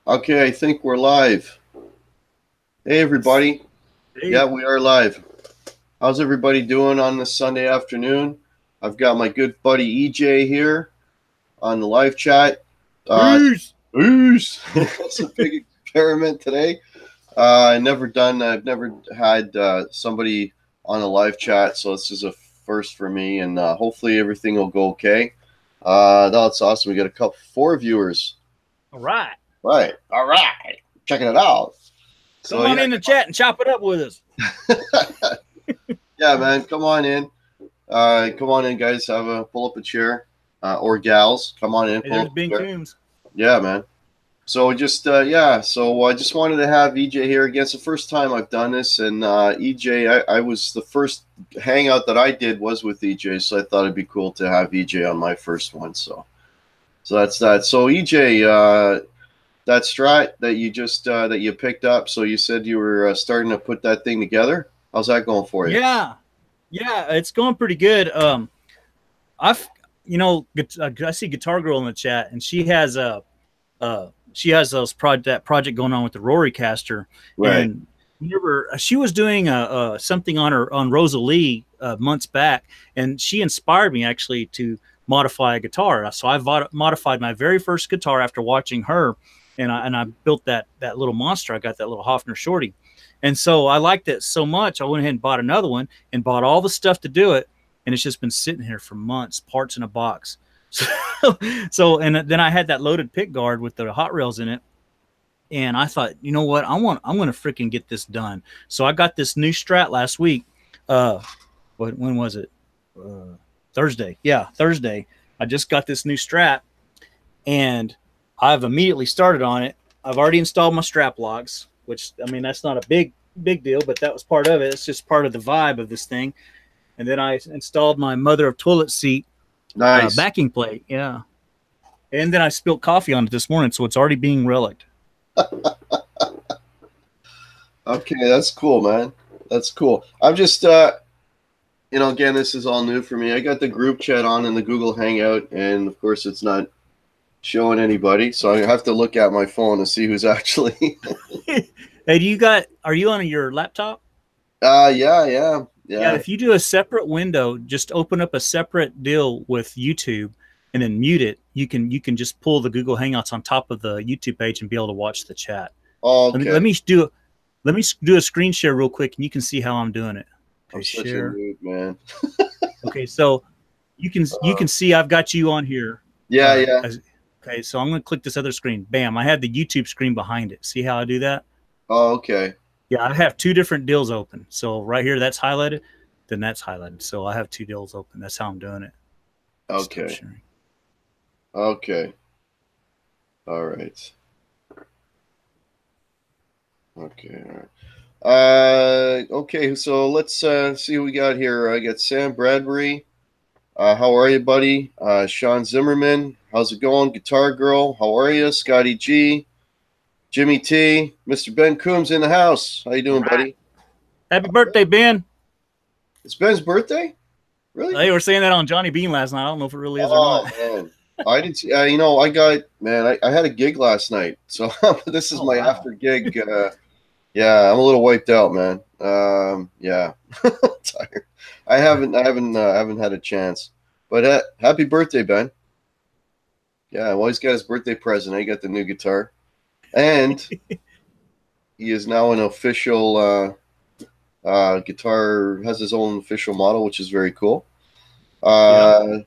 Okay, I think we're live. Hey, everybody. Yeah, Hey, we are live. How's everybody doing on this Sunday afternoon? I've got my good buddy EJ here on the live chat. Uh, peace. it's a big experiment today. I've never had somebody on a live chat, so this is a first for me, and hopefully everything will go okay. That's awesome. We got four viewers. All right. Right. All right. Checking it out. So Come on yeah, in the chat and chop it up with us. yeah, man, come on in. Come on in, guys. Pull up a chair, or gals, come on in, Hey, pull there's up Ben a chair. Coombs. Yeah, man. So just yeah, so I just wanted to have EJ here again. It's the first time I've done this, and EJ, I was the first hangout that I did was with EJ, so I thought it'd be cool to have EJ on my first one. So that's that. So EJ, that strat that you just that you picked up. So you said you were starting to put that thing together. How's that going for you? Yeah, yeah, it's going pretty good. I've, I see Guitar Girl in the chat, and she has that project going on with the Rory caster, Right. and whenever she was doing something on Rosalie months back, and she inspired me actually to modify a guitar. So I modified my very first guitar after watching her, and I built that little monster. I got that little Hofner Shorty, and so I liked it so much. I went ahead and bought another one and bought all the stuff to do it, and it's just been sitting here for months, parts in a box. So and then I had that loaded pick guard with the hot rails in it, and I thought, you know what, I'm gonna freaking get this done. So I got this new Strat last week. When was it? Thursday. Yeah, Thursday. I just got this new Strat, and I've immediately started on it. I've already installed my strap locks, which I mean that's not a big deal, but that was part of it. It's just part of the vibe of this thing. And then I installed my mother of toilet seat Nice. backing plate. Yeah, and then I spilled coffee on it this morning, so it's already being relicked. Okay, that's cool, man. That's cool. I'm just again, this is all new for me. I got the group chat on in the Google Hangout, and of course, it's not showing anybody, so I have to look at my phone to see who's actually. Hey, are you on your laptop? Yeah, yeah, Yeah, yeah. if you do a separate window, just open up a separate deal with YouTube and then mute it. You can just pull the Google Hangouts on top of the YouTube page and be able to watch the chat. Oh, Let me okay. let me do a screen share real quick and you can see how I'm doing it. I'm Okay, such a share. noob, man. Okay, so you can see I've got you on here. Yeah, yeah. Okay, so I'm going to click this other screen. Bam, I have the YouTube screen behind it. See how I do that? Oh, okay. Yeah, I have two different deals open. So right here, that's highlighted. Then that's highlighted. So I have two deals open. That's how I'm doing it. Stop Okay. sharing. Okay. All right. Okay. All right. Okay. So let's see who we got here. I got Sam Bradbury. How are you, buddy? Sean Zimmerman. How's it going? Guitar Girl. How are you? Scotty G. Jimmy T. Mr. Ben Coombs in the house. How you All doing, right. buddy? Happy birthday, Ben. It's Ben's birthday? Really? They were saying that on Johnny Bean last night. I don't know if it really is or Oh not. man, I didn't see. I got man. I had a gig last night, so this is Oh my wow. after gig. Yeah, I'm a little wiped out, man. Yeah, tired. I haven't had a chance. But happy birthday, Ben. Yeah, well, he's got his birthday present. He got the new guitar, and he is now an official guitar. Has his own official model, which is very cool. Yeah. Uh,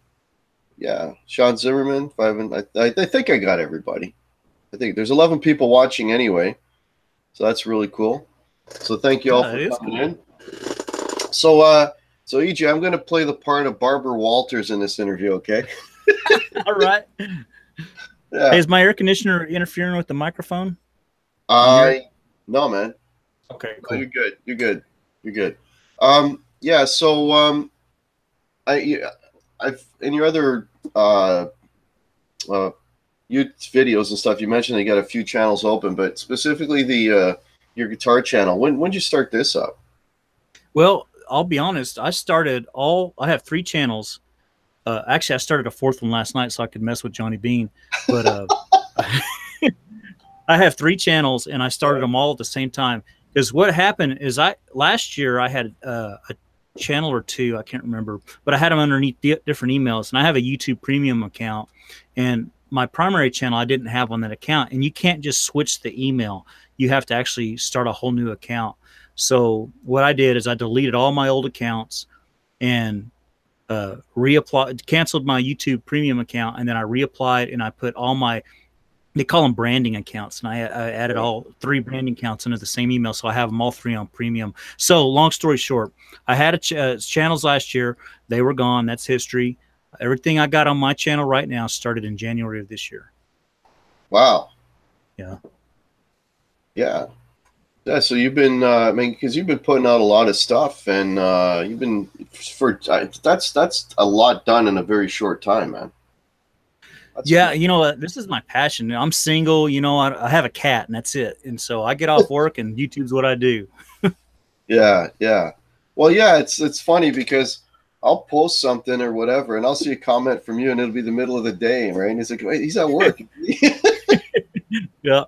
yeah, Sean Zimmerman. If I haven't, I think I got everybody. I think there's 11 people watching anyway, so that's really cool. So thank you all Yeah, for it is coming cool. in. So so EJ, I'm going to play the part of Barbara Walters in this interview. Okay. All right. Hey, Yeah. is my air conditioner interfering with the microphone? Can you hear it? I no man. Okay, No, you're cool. good. You're good. You're good. Yeah. So I I've in your other uh you videos and stuff, you mentioned you got a few channels open, but specifically the your guitar channel. When did you start this up? Well, I'll be honest. I have three channels. Actually, I started a fourth one last night so I could mess with Johnny Bean. But I have 3 channels, and I started them all at the same time. Because what happened is, last year I had a channel or two, I can't remember, but I had them underneath different emails, and I have a YouTube Premium account, and my primary channel I didn't have on that account, and you can't just switch the email. You have to actually start a whole new account. So what I did is I deleted all my old accounts and reapplied, canceled my YouTube Premium account, and then I reapplied, and I put all my, they call them branding accounts, and I added all 3 branding accounts into the same email, so I have them all 3 on Premium. So long story short, I had channels last year. They were gone. That's history. Everything I got on my channel right now started in January of this year. Wow. Yeah. Yeah. Yeah, so you've been, I mean, because you've been putting out a lot of stuff, and you've been that's a lot done in a very short time, man. That's Yeah, cool. you know, this is my passion. I'm single. You know, I have a cat, and that's it. And so I get off work, and YouTube's what I do. Yeah, yeah. Well, yeah, it's funny because I'll post something or whatever, and I'll see a comment from you, and it'll be the middle of the day, right? And he's like, "Wait, he's at work." Yeah,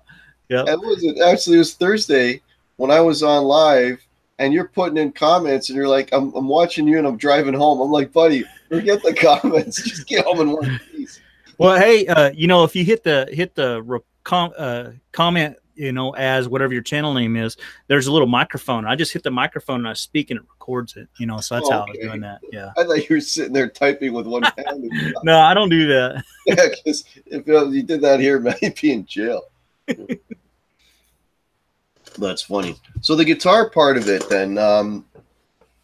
yeah. And was it actually? It was Thursday when I was on live, and you're putting in comments, and you're like, I'm watching you, and I'm driving home. I'm like, buddy, forget the comments, just get home in one piece. Well, hey, you know, if you hit the comment, you know, as whatever your channel name is, there's a little microphone. I just hit the microphone and I speak, and it records it. You know, so that's how I was doing that. Yeah. I thought you were sitting there typing with one hand. No, I don't do that. Yeah, because if you did that here, man, you'd be in jail. That's funny. So the guitar part of it, then, I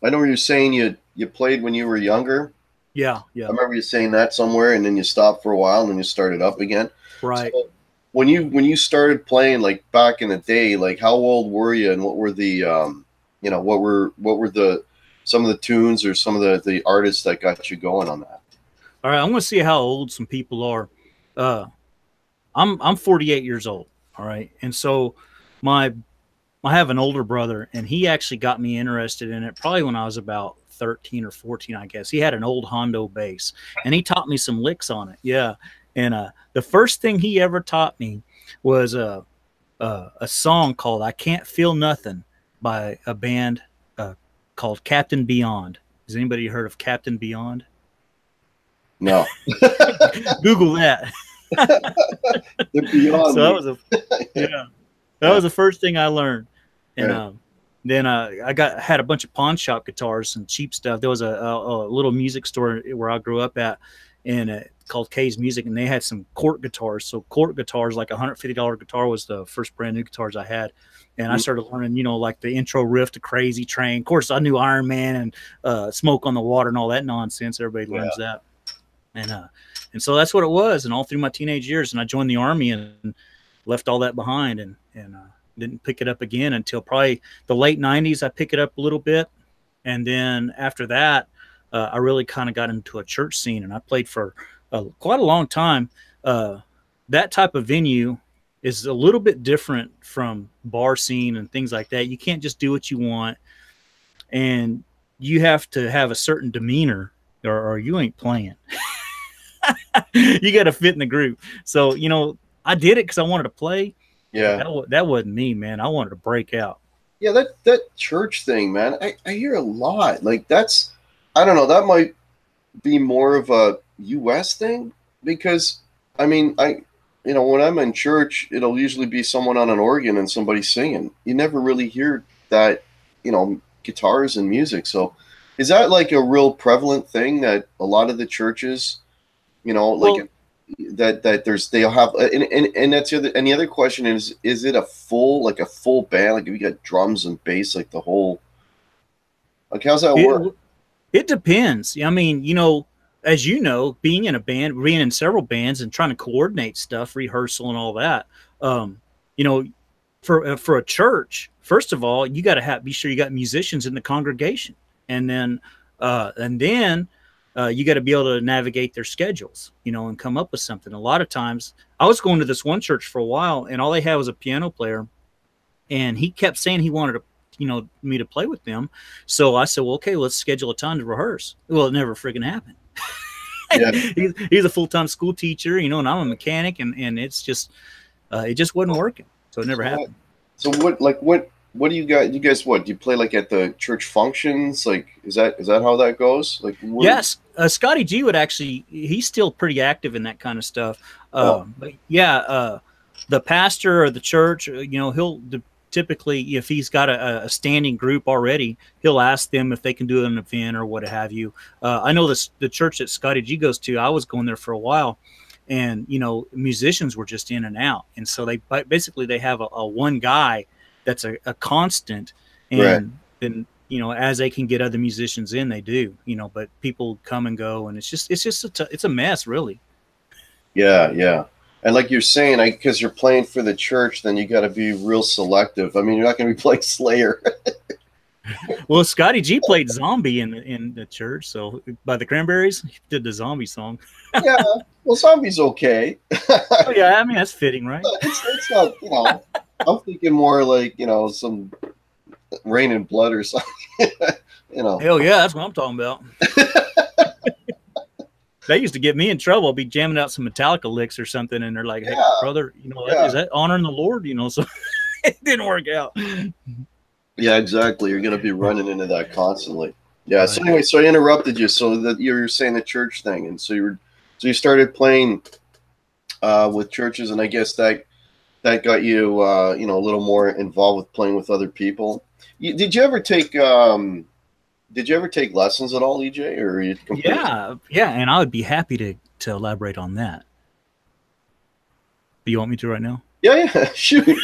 know you're saying you played when you were younger. Yeah, yeah. I remember you saying that somewhere, and then you stopped for a while, and then you started up again. Right. So when you started playing, like back in the day, like how old were you, and what were the you know, what were the some of the tunes or some of the artists that got you going on that? All right, I'm going to see how old some people are. I'm 48 years old. All right, and so I have an older brother, and he actually got me interested in it probably when I was about 13 or 14, I guess. He had an old Hondo bass, and he taught me some licks on it. Yeah, and the first thing he ever taught me was a song called "I Can't Feel Nothing" by a band called Captain Beyond. Has anybody heard of Captain Beyond? No. Google that. They're beyond So that me. was that was the first thing I learned. And Yeah. then I had a bunch of pawn shop guitars and cheap stuff. There was a little music store where I grew up at, and called K's Music, and they had some Court guitars. So Court guitars, like $150 guitar, was the first brand new guitars I had. And I started learning, you know, like the intro riff to Crazy Train. Of course, I knew Iron Man and Smoke on the Water and all that nonsense. Everybody learns that. And so that's what it was. And all through my teenage years, and I joined the Army and left all that behind, and didn't pick it up again until probably the late 90s. I picked it up a little bit. And then after that, I really kind of got into a church scene, and I played for quite a long time. That type of venue is a little bit different from bar scene and things like that. You can't just do what you want, and you have to have a certain demeanor, or you ain't playing. You got to fit in the group. So, you know, I did it because I wanted to play. Yeah. That wasn't me, man. I wanted to break out. Yeah, that church thing, man. I hear a lot. Like that's, I don't know, that might be more of a US thing, because I mean, you know, when I'm in church, it'll usually be someone on an organ and somebody singing. You never really hear that, you know, guitars and music. So is that like a real prevalent thing that a lot of the churches, you know, like Well, that they'll have, and that's the other, and the other question is it a full band, like if you got drums and bass, like the whole, like how's that work? it depends. I mean, you know, as you know, being in a band, being in several bands, and trying to coordinate stuff, rehearsal, and all that. You know, for a church, first of all, you got to be sure you got musicians in the congregation, and then you got to be able to navigate their schedules, you know, and come up with something. A lot of times, I was going to this one church for a while, and all they had was a piano player, and he kept saying he wanted to, you know, me to play with them. So I said, well, okay, let's schedule a time to rehearse. Well, it never friggin' happened. Yeah. He's a full-time school teacher, you know, and I'm a mechanic, and it's just it just wasn't working. So it never So what? happened. So what do you got? You guys what? Do you play like at the church functions? Like is that how that goes? Like what? Yes, Scotty G would actually, he's still pretty active in that kind of stuff. Oh, But yeah, the pastor or the church, typically, if he's got a standing group already, he'll ask them if they can do an event or what have you. I know the church that Scotty G goes to, I was going there for a while, and musicians were just in and out, and so they have a one guy that's a constant, right. and then as they can get other musicians in, they do, but people come and go, and it's a mess, really. Yeah, yeah. And like you're saying, because you're playing for the church, then you got to be real selective. I mean, you're not going to be playing Slayer. Well, Scotty G played Zombie in the church, so by the Cranberries, he did the Zombie song. Yeah. Well, Zombie's okay. Oh yeah, I mean that's fitting, right? It's not. I'm thinking more like some Rain and Blood or something. you know. Hell yeah, that's what I'm talking about. They used to get me in trouble. I'd be jamming out some Metallica licks or something, and they're like, "Hey, Yeah. brother, Yeah. is that honoring the Lord?" So it didn't work out. Yeah, exactly. You're going to be running into that constantly. Yeah. Right. So anyway, so I interrupted you. So that you were saying the church thing, and so you started playing with churches, and I guess that got you a little more involved with playing with other people. Did you ever take lessons at all, EJ, or you completely? Yeah, and I would be happy to elaborate on that. Do you want me to right now? Yeah, yeah. Shoot.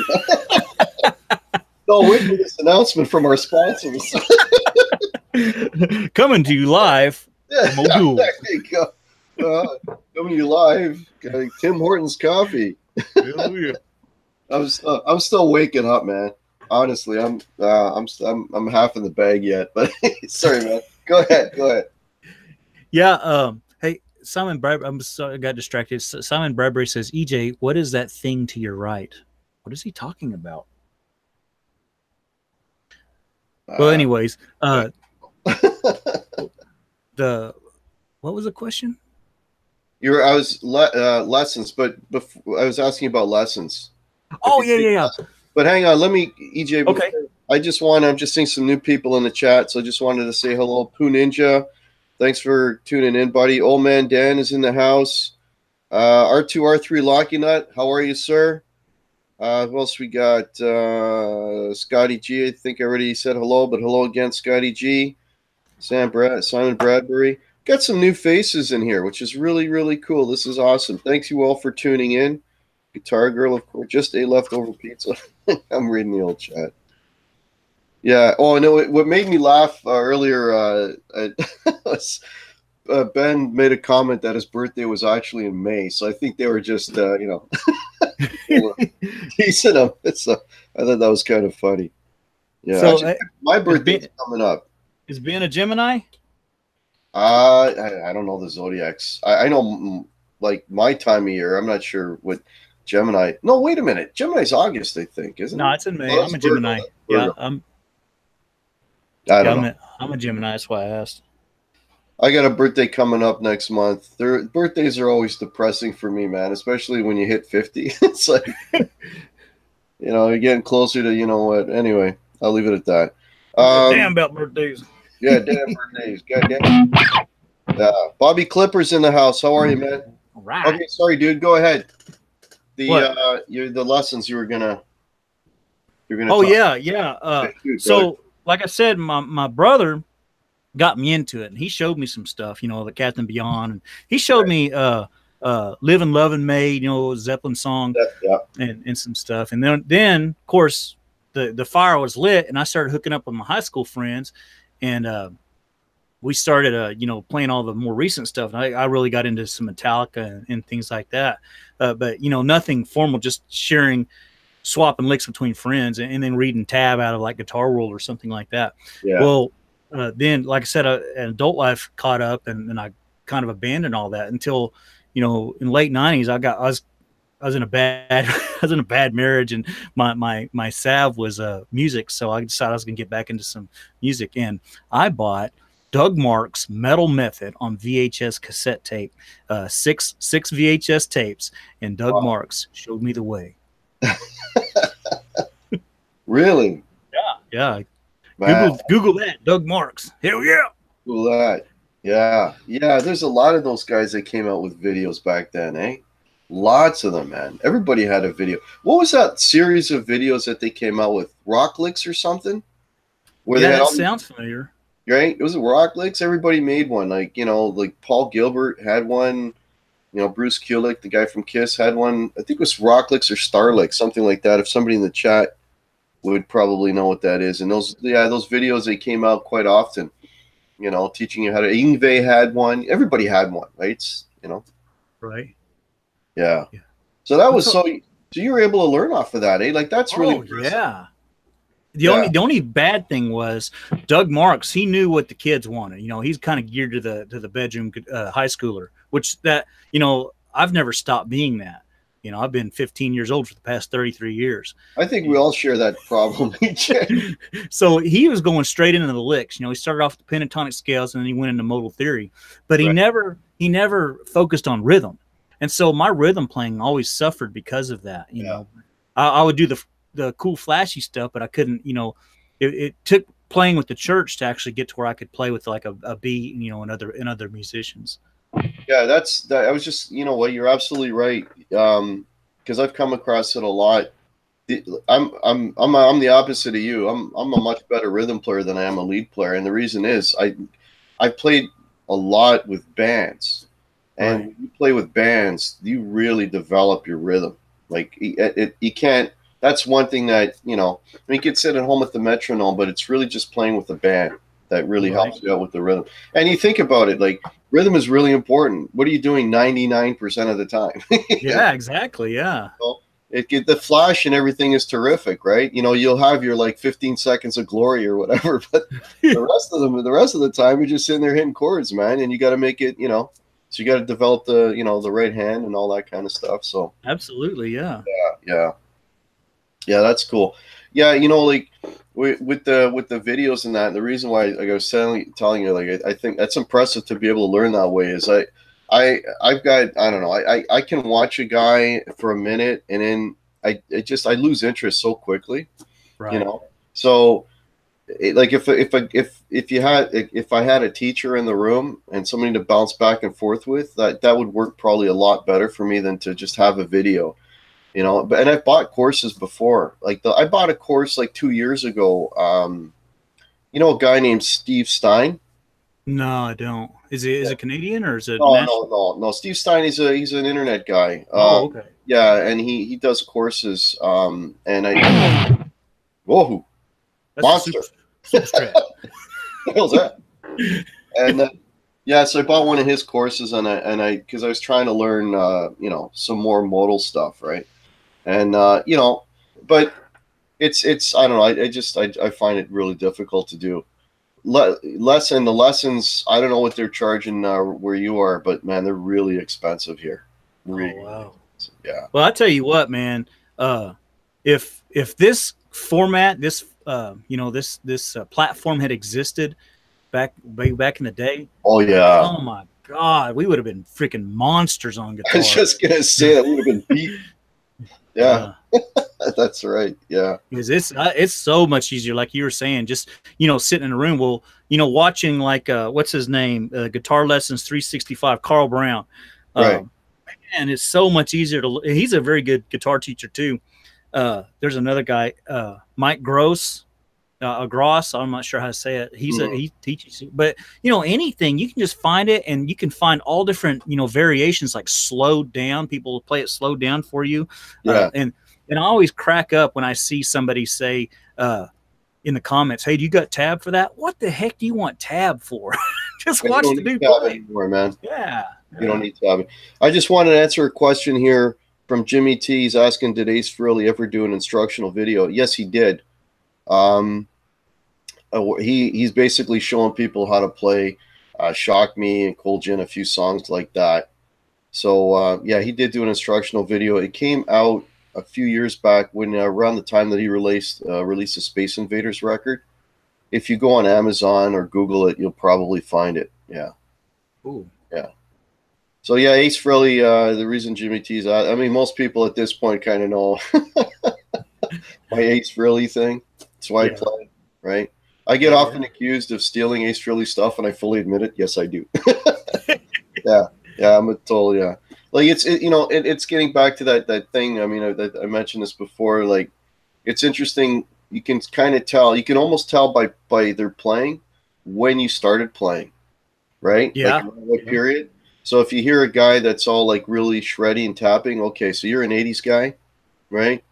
No, wait for this announcement from our sponsors. Coming to you live Yeah, from O'Doul. there you go. Coming to you live, Tim Hortons coffee. Hell yeah. I'm still waking up, man. Honestly, I'm half in the bag yet, but sorry, man. Go ahead. Yeah. Hey, Simon Bradbury. I'm sorry, I got distracted. Simon Bradbury says, "EJ, what is that thing to your right?" What is he talking about? Well, anyways, the what was the question? Lessons, but before, I was asking about lessons. Oh yeah. But hang on, let me EJ. Okay. I'm just seeing some new people in the chat, so I just wanted to say hello, Poo Ninja. Thanks for tuning in, buddy. Old Man Dan is in the house. R2R3 Locky Nut, how are you, sir? Who else we got? Scotty G. I think I already said hello, but hello again, Scotty G. Simon Bradbury. Got some new faces in here, which is really, really cool. This is awesome. Thanks you all for tuning in. Guitar Girl, of course. Just a leftover pizza. I'm reading the old chat. Yeah. Oh, no. What made me laugh earlier was Ben made a comment that his birthday was actually in May. So I think they were just, teasing him. I thought that was kind of funny. Yeah. So actually, my birthday's coming up. is Ben a Gemini? I don't know the zodiacs. I know like my time of year. I'm not sure what Gemini. No, wait a minute. Gemini's August, I think, isn't it? No, it's in May. Oh, I'm a Gemini. Virgo. Yeah, I don't know. I'm a Gemini. That's why I asked. I got a birthday coming up next month. Their birthdays are always depressing for me, man, especially when you hit 50. It's like, you're getting closer to, what. Anyway, I'll leave it at that. Damn about birthdays. Yeah, damn birthdays. Goddamn. Bobby Clipper's in the house. How are you, man? All right. Okay, sorry, dude. Go ahead. What? The lessons you're gonna. Oh yeah. So, like I said, my brother got me into it, and he showed me some stuff. The Captain Beyond, and he showed me "Live and Love and May," Zeppelin song, yeah. and some stuff. And then of course the fire was lit, and I started hooking up with my high school friends, and we started playing all the more recent stuff. And I really got into some Metallica and things like that, but nothing formal, just swapping licks between friends, and then reading tab out of like Guitar World or something like that. Yeah. Well, then, like I said, adult life caught up, and I kind of abandoned all that until, in late '90s, I was in a bad marriage, and my salve was music. So I decided I was going to get back into some music, and I bought Doug Mark's Metal Method on VHS cassette tape, six VHS tapes, and Doug Marks showed me the way. Really? Yeah. Man, Google that. Doug Marks. Hell yeah. cool that. Yeah. Yeah, there's a lot of those guys that came out with videos back then, eh? Lots of them, man. Everybody had a video. What was that series of videos that they came out with? Rock Licks or something? Where they Yeah, had that all these, sounds familiar. right? It was Rock Licks. Everybody made one. Like, like Paul Gilbert had one. Bruce Kulick, the guy from Kiss, had one. I think it was Rock Licks or Star Licks, something like that. If somebody in the chat would probably know what that is. And those videos, they came out quite often, teaching you how to. Yngwie had one. Everybody had one, right? Right. Yeah. Yeah. So that was What's up? so you were able to learn off of that, eh? Like that's really Oh impressive. yeah. Yeah. The only bad thing was Doug Marks. He knew what the kids wanted. He's kind of geared to the bedroom high schooler, which I've never stopped being that. I've been 15 years old for the past 33 years. I think we all share that problem. So he was going straight into the licks. He started off with the pentatonic scales and then he went into modal theory, but Right. he never focused on rhythm. And so my rhythm playing always suffered because of that. I would do the cool flashy stuff, but I couldn't, it took playing with the church to actually get to where I could play with like a beat, and other musicians. Yeah, that. I was just, you're absolutely right. Because I've come across it a lot. I'm the opposite of you. I'm a much better rhythm player than I am a lead player, and the reason is I played a lot with bands, and Right. when you play with bands, you really develop your rhythm. Like you can't. That's one thing that you can sit at home with the metronome, but it's really just playing with the band that really Right. helps you out with the rhythm. And you think about it, like rhythm is really important. What are you doing 99% of the time? Yeah, exactly. Yeah. The flash and everything is terrific, right? You'll have your like 15 seconds of glory or whatever, but the rest of the time you're just sitting there hitting chords, man, and you got to make it, so you got to develop the right hand and all that kind of stuff. So Absolutely. Yeah. yeah, yeah, that's cool. Yeah, like with the videos and that, the reason why, like I was telling you, like I think that's impressive to be able to learn that way. Is I've got, I don't know, I can watch a guy for a minute and then I lose interest so quickly, Right. So like if I had a teacher in the room and somebody to bounce back and forth with, that would work probably a lot better for me than to just have a video. And I've bought courses before. Like I bought a course like 2 years ago. A guy named Steve Stein. No, I don't. Is Yeah. it Canadian or is it No, national? no, no, no. Steve Stein, he's an internet guy. Oh, okay. Yeah, and he does courses. And I whoa, That's a monster. super strat. What the hell's that? And yeah, so I bought one of his courses, and I because I was trying to learn some more modal stuff, right? And but it's I don't know. I find it really difficult to do. The lessons. I don't know what they're charging where you are, but man, they're really expensive here. Really, Oh wow. expensive. Yeah. Well, I tell you what, man. If this format, this platform had existed back in the day, Oh yeah. oh my God, we would have been freaking monsters on I was guitar. just gonna say that would have been beat. Yeah, Yeah. that's right. Yeah. Because it's so much easier, like you were saying, just sitting in a room. Well, watching like what's his name, Guitar Lessons 365, Carl Brown. Right. And it's so much easier to. He's a very good guitar teacher too. There's another guy, Mike Gross. Gross, I'm not sure how to say it. He teaches, but anything you can just find it, and you can find all different variations, like slowed down. People play it slowed down for you, Yeah. and I always crack up when I see somebody say in the comments, "Hey, do you got tab for that?" What the heck do you want tab for? Just You watch don't the need dude tab play. anymore, man. Yeah, You don't need tab. I just wanted to answer a question here from Jimmy T. He's asking, did Ace Frehley ever do an instructional video? Yes, he did. He's basically showing people how to play Shock Me and Cold Gin, a few songs like that. So yeah, he did do an instructional video. It came out a few years back when around the time that he released the Space Invaders record. If you go on Amazon or Google it, you'll probably find it. Yeah. Ooh. Yeah. So yeah, Ace Frehley. The reason Jimmy T's out. I mean, most people at this point kind of know. My Ace Frehley thing. That's why I Yeah. play, right? I get Yeah. often accused of stealing Ace Frehley stuff, and I fully admit it. Yes, I do. Yeah, yeah, I'm a total yeah. Like it's getting back to that thing. I mean, I mentioned this before. Like, it's interesting. You can kind of tell. You can almost tell by their playing when you started playing, right? Like Yeah. around what Yeah. period. So if you hear a guy that's all like really shreddy and tapping, okay, so you're an '80s guy, right?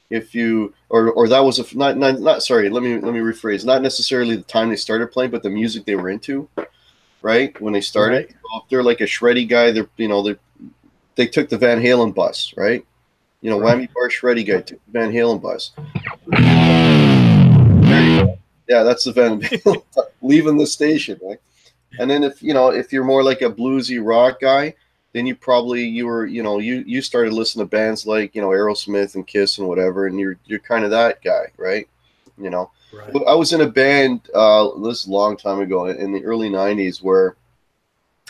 If you or that was a not sorry. Let me rephrase. Not necessarily the time they started playing, but the music they were into, right? When they started. Right. So if they're like a shreddy guy, they took the Van Halen bus, right? Right. Whammy Bar Shreddy guy took the Van Halen bus. There you go. Yeah, that's the Van Halen leaving the station, right? And then if you're more like a bluesy rock guy, then you started listening to bands like Aerosmith and Kiss and whatever, and you're kind of that guy, right? You know, Right. but I was in a band this is a long time ago in the early '90s where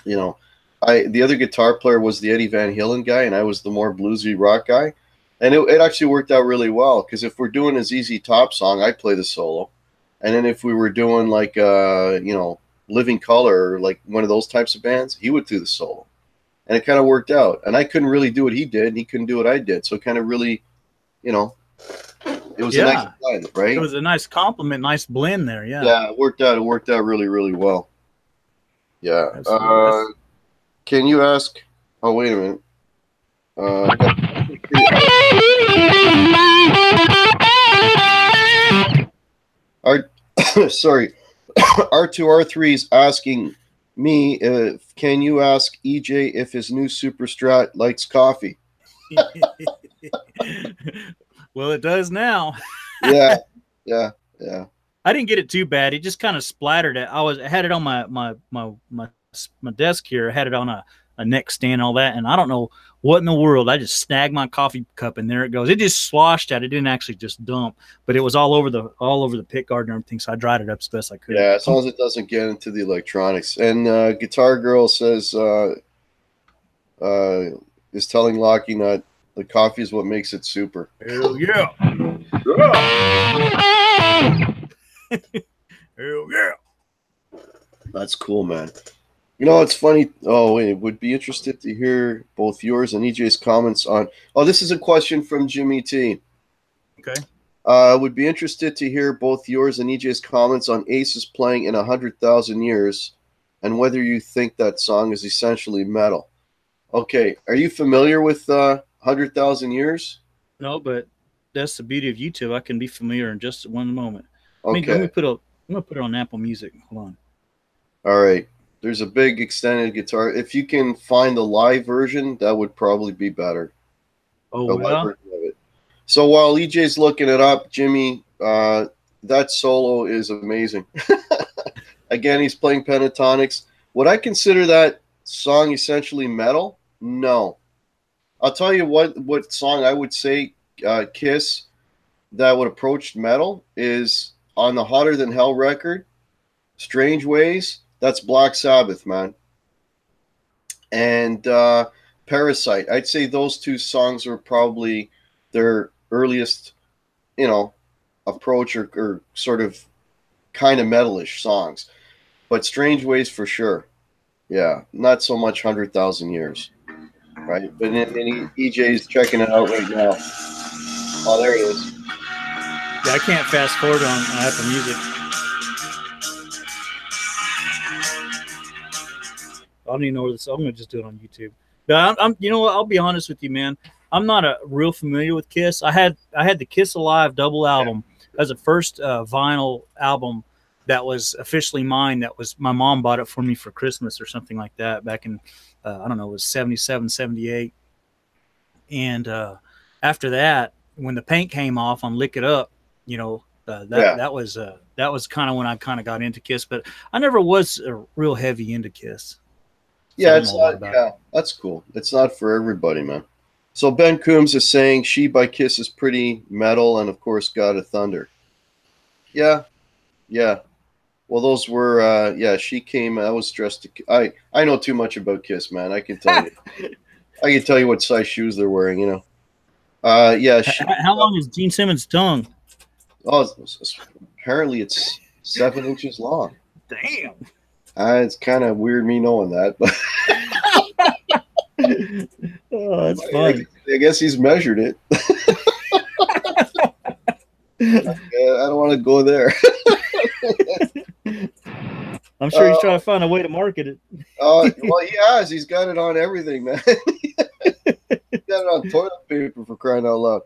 you know the other guitar player was the Eddie Van Halen guy, and I was the more bluesy rock guy, and it actually worked out really well because if we're doing a ZZ Top song, I play the solo, and then if we were doing like Living Color or like one of those types of bands, he would do the solo, and it kind of worked out. And I couldn't really do what he did, and he couldn't do what I did, so it kind of really, you know, it was a nice Yeah. blend, It right? was a nice compliment, nice blend there. Yeah. Yeah, it worked out. It worked out really, really well. Yeah. Absolutely. That's Can you ask? Oh, wait a minute. I got sorry. R2R3 is asking me if can you ask EJ if his new Super Strat likes coffee? well, it does now. Yeah, yeah, yeah. I didn't get it too bad. It just kind of splattered it. I had it on my desk here. I had it on a neck stand and all that, and I don't know what in the world. I just snagged my coffee cup and there it goes. It just sloshed out. It didn't actually just dump, but it was all over the pick guard and everything. So I dried it up as best I could. Yeah, as long as it doesn't get into the electronics. And Guitar Girl says uh, is telling Lockie that the coffee is what makes it super. Hell yeah! Hell yeah! That's cool, man. It's funny. Oh, wait, would be interested to hear both yours and EJ's comments on. Oh, this is a question from Jimmy T. Okay. Would be interested to hear both yours and EJ's comments on Aces playing in 100,000 Years and whether you think that song is essentially metal. Okay, are you familiar with 100,000 Years? No, but that's the beauty of YouTube. I can be familiar in just one moment. Let me Okay, put a. I'm gonna put it on Apple Music. Hold on. all right. There's a big extended guitar. If you can find the live version, that would probably be better. Oh A live well. version of it. So while EJ's looking it up, Jimmy, that solo is amazing. Again, he's playing pentatonics. Would I consider that song essentially metal? No. I'll tell you what song I would say Kiss that would approach metal is on the Hotter Than Hell record, Strange Ways. That's Black Sabbath, man. And Parasite. I'd say those two songs are probably their earliest, approach or sort of kind of metalish songs. But Strange Ways for sure. Yeah, not so much 100,000 Years, right? But EJ's checking it out right now. Oh, there it is. Yeah, I can't fast forward on Apple Music. I don't even know where this. I'm gonna just do it on YouTube. But you know what? I'll be honest with you, man. I'm not a real familiar with Kiss. I had the Kiss Alive double album as the first vinyl album that was officially mine. That was my mom bought it for me for Christmas or something like that back in I don't know, it was 77, 78. And after that, when the paint came off on Lick It Up, Yeah. that was kind of when I kind of got into Kiss, but I never was real heavy into Kiss. So I Yeah, don't it's know a lot not. about it. Yeah, that's cool. It's not for everybody, man. So Ben Coombs is saying "She" by Kiss is pretty metal, and of course, "God of Thunder." Yeah, yeah. Well, those were. Yeah, she came. I was dressed. I know too much about Kiss, man. I can tell you. I can tell you what size shoes they're wearing. Yeah. How long is Gene Simmons' tongue? Oh, apparently it's 7 inches long. Damn. It's kind of weird me knowing that, but Oh, that's funny. I guess he's measured it. Yeah, I don't want to go there. I'm sure he's Uh, trying to find a way to market it. well, he has. He's got it on everything, man. He's got it on toilet paper for crying out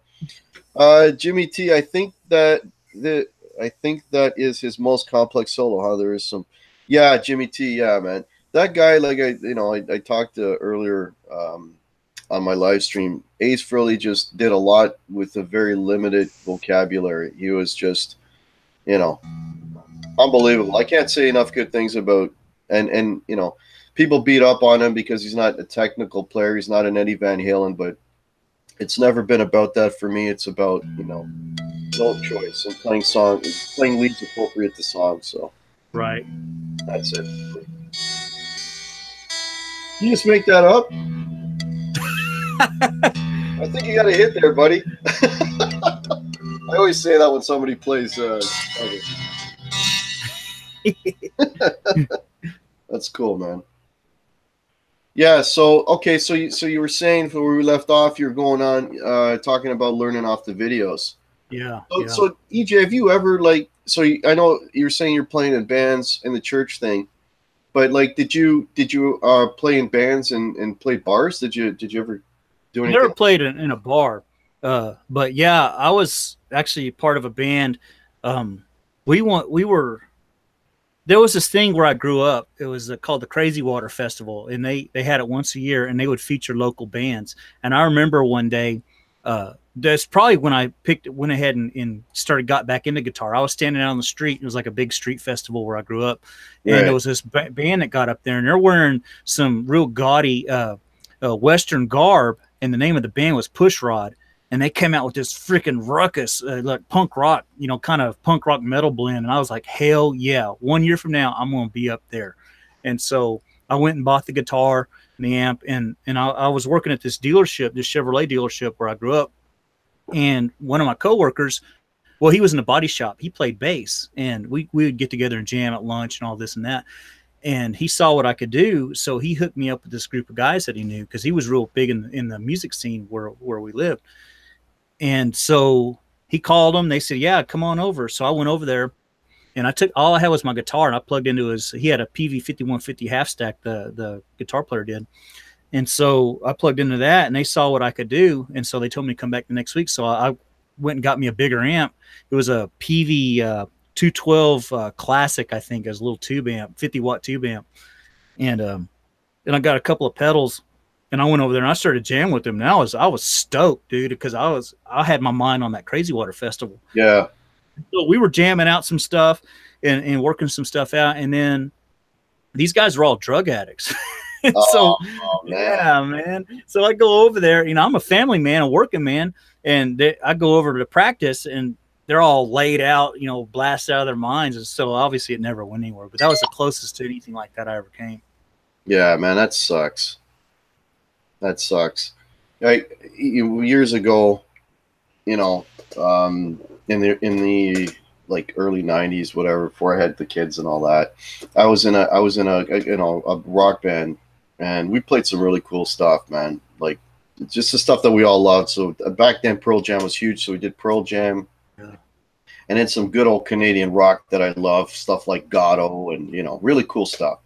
loud. Jimmy T, the I think that is his most complex solo. How there is some, yeah, Jimmy T, yeah, man, that guy. Like I talked to earlier on my live stream. Ace Frehley just did a lot with a very limited vocabulary. He was just, you know, unbelievable. I can't say enough good things about and people beat up on him because he's not a technical player. He's not an Eddie Van Halen, but it's never been about that for me. It's about no choice and playing leads appropriate to songs. So Right. that's it. You just make that up. I think you got a hit there, buddy. I always say that when somebody plays. That's cool, man. Yeah. So okay. So you were saying where we left off, you're going on talking about learning off the videos. Yeah. So EJ, have you ever I know you're saying you're playing in bands in the church thing, but like, did you play in bands and play bars? Did you ever do I never anything? played in a bar, but yeah, I was actually part of a band. We were there was this thing where I grew up. It was called the Crazy Water Festival, and they had it once a year, and they would feature local bands. And I remember one day, that's probably when I went ahead and got back into guitar. I was standing out on the street. It was like a big street festival where I grew up, and there Right. was this band that got up there, and they're wearing some real gaudy Western garb, and the name of the band was Pushrod. And they came out with this freaking ruckus, like punk rock, kind of punk rock metal blend. And I was like, hell yeah! 1 year from now, I'm going to be up there. And so I went and bought the guitar and the amp, and I was working at this dealership, this Chevrolet dealership where I grew up. And one of my coworkers, well, he was in a body shop. He played bass, and we would get together and jam at lunch and all this and that. And he saw what I could do, so he hooked me up with this group of guys that he knew because he was real big in the music scene where we lived. And so he called them. They said, yeah, come on over. So I went over there, and all I had was my guitar, and I plugged into he had a PV 5150 half stack, the guitar player did. And so I plugged into that, and they saw what I could do. And so they told me to come back the next week. So I went and got me a bigger amp. It was a PV 212 Classic, I think. It was a little tube amp, 50-watt tube amp. And I got a couple of pedals. And I went over there and I started jamming with them. And I was stoked, dude, because I had my mind on that Crazy Water Festival. Yeah. So we were jamming out some stuff and working some stuff out. And then these guys are all drug addicts. So man. yeah, man. So I go over there, I'm a family man, a working man, and I go over to practice, and they're all laid out, blasted out of their minds. And so obviously it never went anywhere. But that was the closest to anything like that I ever came. Yeah, man, that sucks. That sucks. Years ago, in the like early '90s, whatever, before I had the kids and all that, I was in a rock band, and we played some really cool stuff, man. Like just the stuff that we all loved. So back then, Pearl Jam was huge, so we did Pearl Jam, Yeah. and then some good old Canadian rock that I love, stuff like Gatto, and really cool stuff.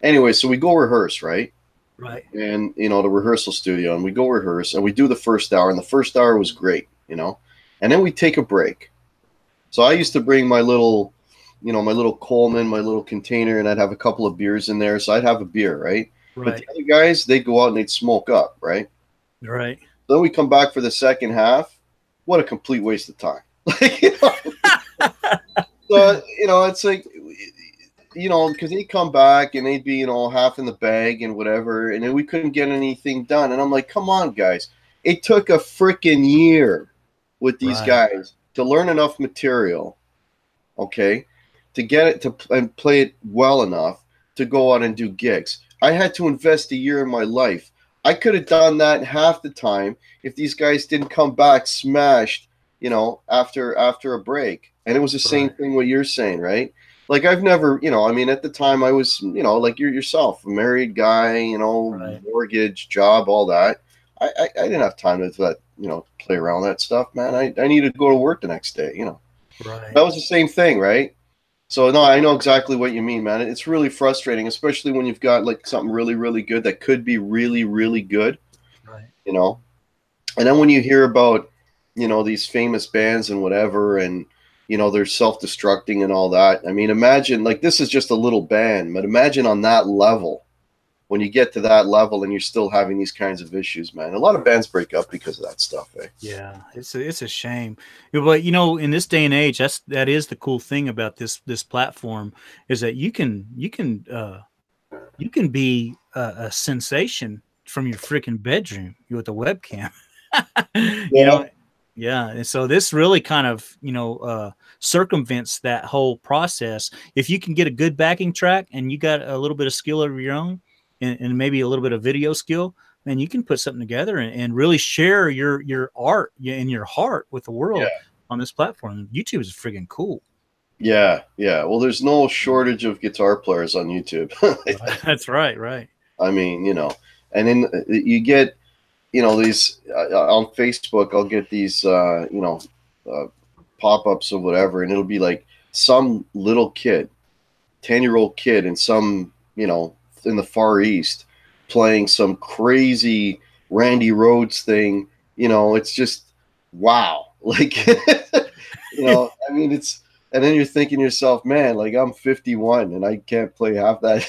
Anyway, so we go rehearse, right? Right. And the rehearsal studio, and we go rehearse, and we do the first hour, and the first hour was great, and then we take a break. So I used to bring my little Coleman, my little container, and I'd have a couple of beers in there. So I'd have a beer, right? But Right. the other guys, they'd go out and they'd smoke up, right? Right. Then we come back for the second half. What a complete waste of time. So it's like, because they'd come back and they'd be, half in the bag and whatever, and then we couldn't get anything done. And I'm like, come on, guys. It took a freaking year with these guys to learn enough material, okay, to get it and play it well enough to go out and do gigs. I had to invest a year in my life I could have done that half the time if these guys didn't come back smashed, after a break. And it was the same Right. thing what you're saying, right? Like I've never, I mean, at the time I was, like you're yourself, a married guy, Right. mortgage, job, all that. I didn't have time to that, play around with that stuff, man. I needed to go to work the next day. Right. That was the same thing, right? So no, I know exactly what you mean, man. It's really frustrating, especially when you've got like something really, really good that could be really, really good, Right. you know. And then when you hear about, these famous bands and whatever, and they're self-destructing and all that. I mean, imagine like this is just a little band, but imagine on that level, when you get to that level and you're still having these kinds of issues, man. A lot of bands break up because of that stuff, eh? Yeah, it's a shame. Yeah, but in this day and age, that is the cool thing about this platform is that you can be a sensation from your freaking bedroom with a webcam. you Yeah, know, yeah. And so this really kind of circumvents that whole process. If you can get a good backing track and you got a little bit of skill of your own, and maybe a little bit of video skill, man, you can put something together and really share your art and your heart with the world yeah, on this platform. YouTube is freaking cool. yeah, yeah. Well, there's no shortage of guitar players on YouTube. That's right, right. I mean, and then you get, these on Facebook. I'll get these, uh, pop-ups or whatever, and it'll be like some little kid, 10-year-old kid, in some, in the Far East, playing some crazy Randy Rhodes thing. It's just wow. Like, I mean, and then you're thinking to yourself, man, like I'm 51 and I can't play half that.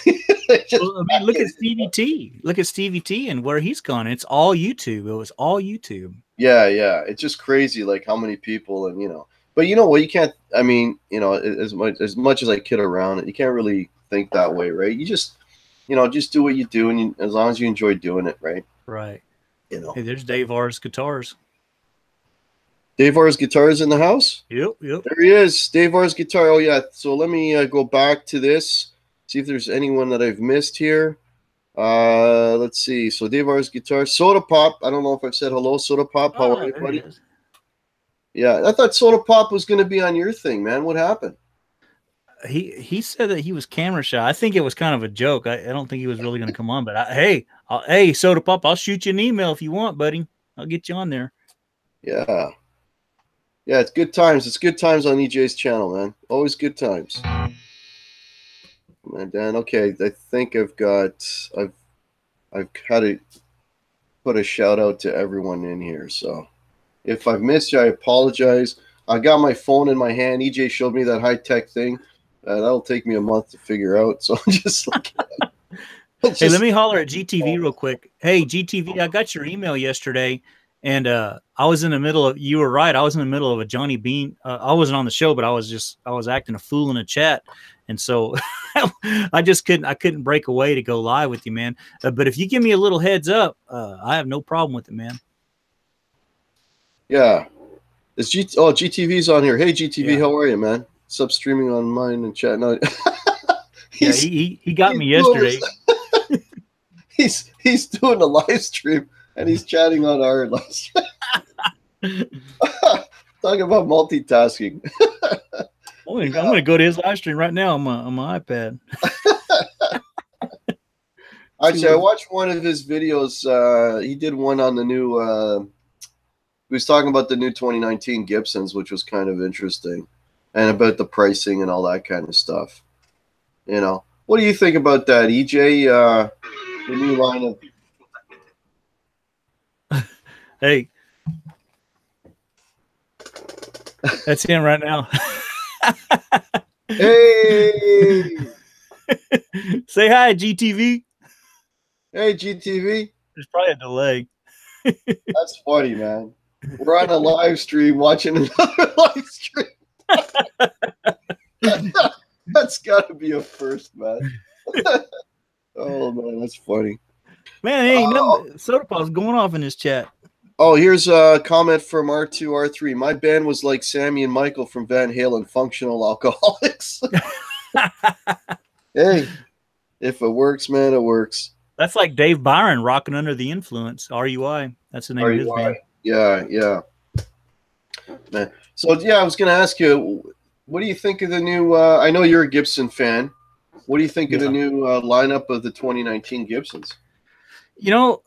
Just Well, I mean, look at Stevie T. Look at Stevie T and where he's gone. It's all YouTube. It was all YouTube. Yeah, yeah. It's just crazy, like how many people, and But you know what? You can't. I mean, as much as I kid around, you can't really think that way, right? You just do what you do, and as long as you enjoy doing it, right? Right. You know. Hey, there's Dave R's guitars. Dave R's guitar is in the house. Yep, yep. There he is, Dave R's guitar. Oh yeah. So let me go back to this. See if there's anyone that I've missed here. Let's see. So Dave R's guitar, Soda Pop. I don't know if I've said hello, Soda Pop. How are Oh, you, there he buddy? is. Yeah, I thought Soda Pop was going to be on your thing, man. What happened? He said that he was camera shy. I think it was kind of a joke. I don't think he was really going to come on. But hey, Soda Pop, I'll shoot you an email if you want, buddy. I'll get you on there. Yeah. Yeah, it's good times. It's good times on EJ's channel, man. Always good times. And Dan, okay, I think I've had to put a shout out to everyone in here. So if I've missed you, I apologize. I got my phone in my hand. EJ showed me that high tech thing. That'll take me a month to figure out. So I'm just like, Hey, let just me holler at GTV real quick. Hey, GTV, I got your email yesterday, and I was in the middle of. You were right. I was in the middle of a Johnny Bean. I wasn't on the show, but I was acting a fool in a chat, and so I just couldn't. I couldn't break away to go live with you, man. But if you give me a little heads up, I have no problem with it, man. yeah. GTV's on here. Hey GTV, Yeah, how are you, man? Sub streaming on mine and chat. No, yeah. he's He got he's me doing his, yesterday. he's doing a live stream and he's chatting on our live stream. Talking about multitasking. I'm gonna go to his live stream right now on my iPad. See Actually, I what. watched one of his videos. He did one on the new. He was talking about the new 2019 Gibsons, which was kind of interesting, and about the pricing and all that kind of stuff. What do you think about that, EJ? The new line of Hey, that's him right now. hey, Say hi, GTV. hey, GTV. There's probably a delay. That's funny, man. We're on a live stream watching another live stream. That's got to be a first, man. Oh man, that's funny. Man, ain't nothing. Soda Pop's going off in this chat. Oh, here's a comment from R2 R3. My band was like Sammy and Michael from Van Halen, functional alcoholics. Hey, if it works, man, it works. That's like Dave Byron rocking Under the Influence. RUI. That's the name of his RUI. band. Yeah, yeah, man. So yeah, I was going to ask you, what do you think of the new? I know you're a Gibson fan. What do you think of the Yeah. new lineup of the 2019 Gibsons? You know,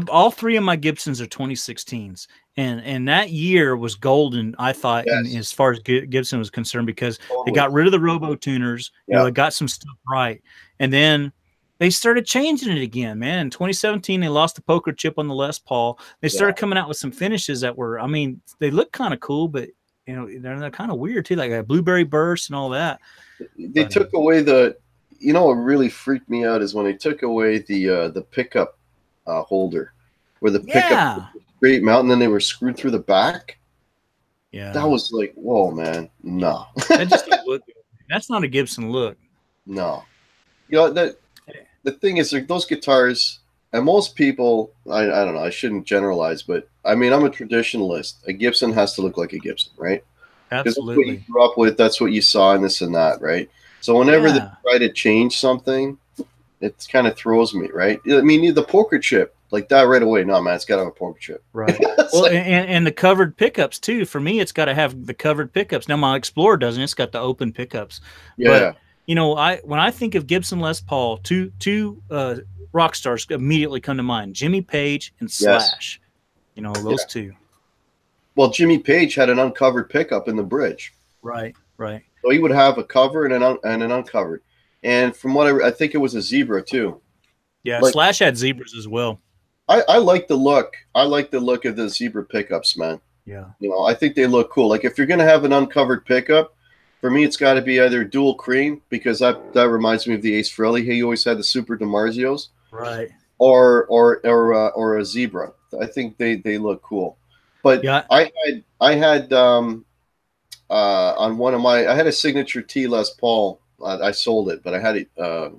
all three of my Gibsons are 2016s, and that year was golden. I thought, in Yes, as far as Gibson was concerned, because they totally. got rid of the Robo tuners. You know, Yeah, they got some stuff right, and then they started changing it again. Man, in 2017, they lost the poker chip on the Les Paul. They yeah. started coming out with some finishes that were, I mean, they look kind of cool, but you know, they're kind of weird too, like a blueberry burst and all that. They But took away the. You know what really freaked me out is when they took away the pickup holder, where the pickup yeah, straight mount, and then they were screwed through the back. That yeah, was like, whoa, man, no, that just don't look good. That's not a Gibson look. no. You know that the thing is, like, those guitars, and most people, I don't know, I shouldn't generalize, but I mean, I'm a traditionalist. A Gibson has to look like a Gibson, right? Because that's what you Absolutely. grew up with, that's what you saw, and this and that, right? So whenever they Yeah. try to change something, it kind of throws me, right? I mean, the poker chip, like that right away. No, man, it's got to have a poker chip. Right. It's Well, like, and the covered pickups too. For me, it's got to have the covered pickups. Now my Explorer doesn't. It's got the open pickups. But yeah, you know, I when I think of Gibson Les Paul, two rock stars immediately come to mind: Jimmy Page and yes, Slash. You know, those yeah. two. Well, Jimmy Page had an uncovered pickup in the bridge. Right. Right. So he would have a cover and an uncovered. And from what I think it was a zebra too. Yeah. Like Slash had zebras as well. I like the look. I like the look of the zebra pickups, man. Yeah. You know, I think they look cool. Like if you're gonna have an uncovered pickup, for me it's got to be either dual cream because that reminds me of the Ace Frehley. He always had the Super DiMarzios, Right. or a zebra. I think they look cool. But Yeah. I had on one of my I had a signature T Les Paul. I sold it, but I had it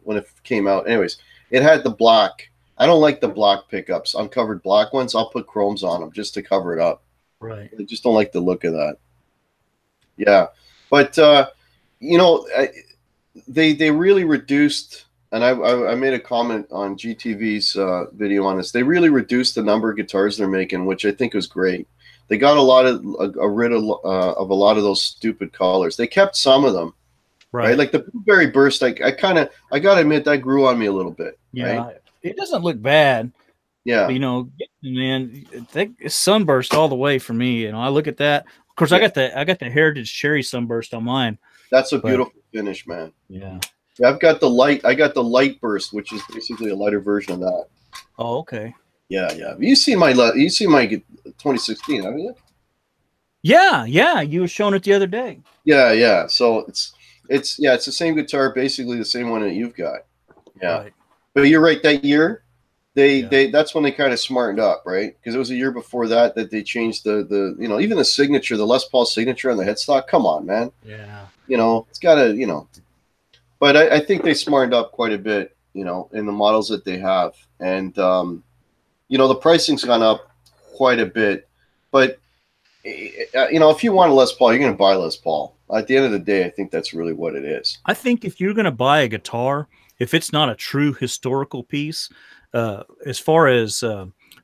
when it came out. Anyways, it had the black. I don't like the black pickups, uncovered black ones. I'll put chromes on them just to cover it up. Right. I just don't like the look of that. Yeah, but you know, they really reduced, and I made a comment on GTV's video on this. They really reduced the number of guitars they're making, which I think was great. They got a lot of rid of a lot of those stupid colors. They kept some of them, right? Right. Like the blueberry burst. I gotta admit that grew on me a little bit, right? Yeah. It doesn't look bad. But, Yeah, you know, man, sunburst all the way for me. You know, I look at that. Of course, yeah. I got the Heritage Cherry sunburst on mine. That's a But beautiful finish, man. yeah. Yeah, I've got the light. I got the light burst, which is basically a lighter version of that. Oh, okay. Yeah, yeah. You see my 2016, haven't you? Yeah, yeah. You were showing it the other day. Yeah, yeah. So it's the same guitar, basically the same one that you've got. Yeah, Right. but you're right. That year, Yeah. they that's when they kind of smartened up, right? Because it was a year before that they changed the you know, even the signature, the Les Paul signature on the headstock. Come on, man. Yeah. You know, it's got to, you know. But I think they smartened up quite a bit, you know, in the models that they have, and you know, the pricing's gone up quite a bit. But you know, if you want a Les Paul, you're going to buy Les Paul. At the end of the day, I think that's really what it is. I think if you're going to buy a guitar, if it's not a true historical piece, as far as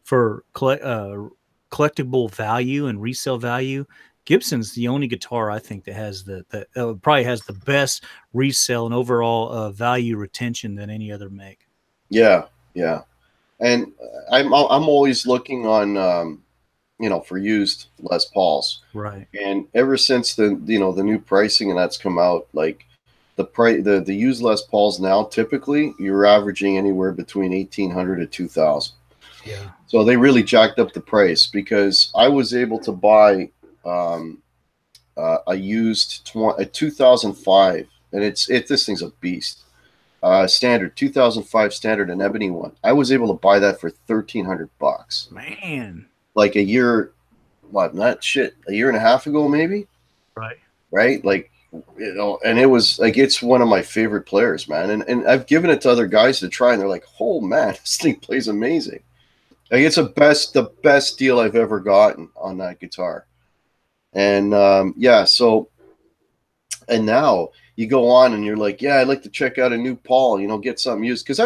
for collectible value and resale value, Gibson's the only guitar I think that has probably has the best resale and overall value retention than any other make. Yeah, yeah. And I'm always looking on you know, for used Les Pauls. Right. And ever since the you know, the new pricing and that's come out, like the used Les Pauls now, typically you're averaging anywhere between 1,800 to 2,000. Yeah. So they really jacked up the price because I was able to buy a used a 2005, and this thing's a beast. Standard 2005 standard, an ebony one. I was able to buy that for $1,300. Man. Like a year, what? Not shit. A year and a half ago, maybe. Right. Right? Like, you know, and it was like it's one of my favorite players, man. And I've given it to other guys to try, and they're like, "Oh man, this thing plays amazing." Like it's the best deal I've ever gotten on that guitar. And yeah, so and now you go on and you're like, yeah, I'd like to check out a new Paul, you know, get something used because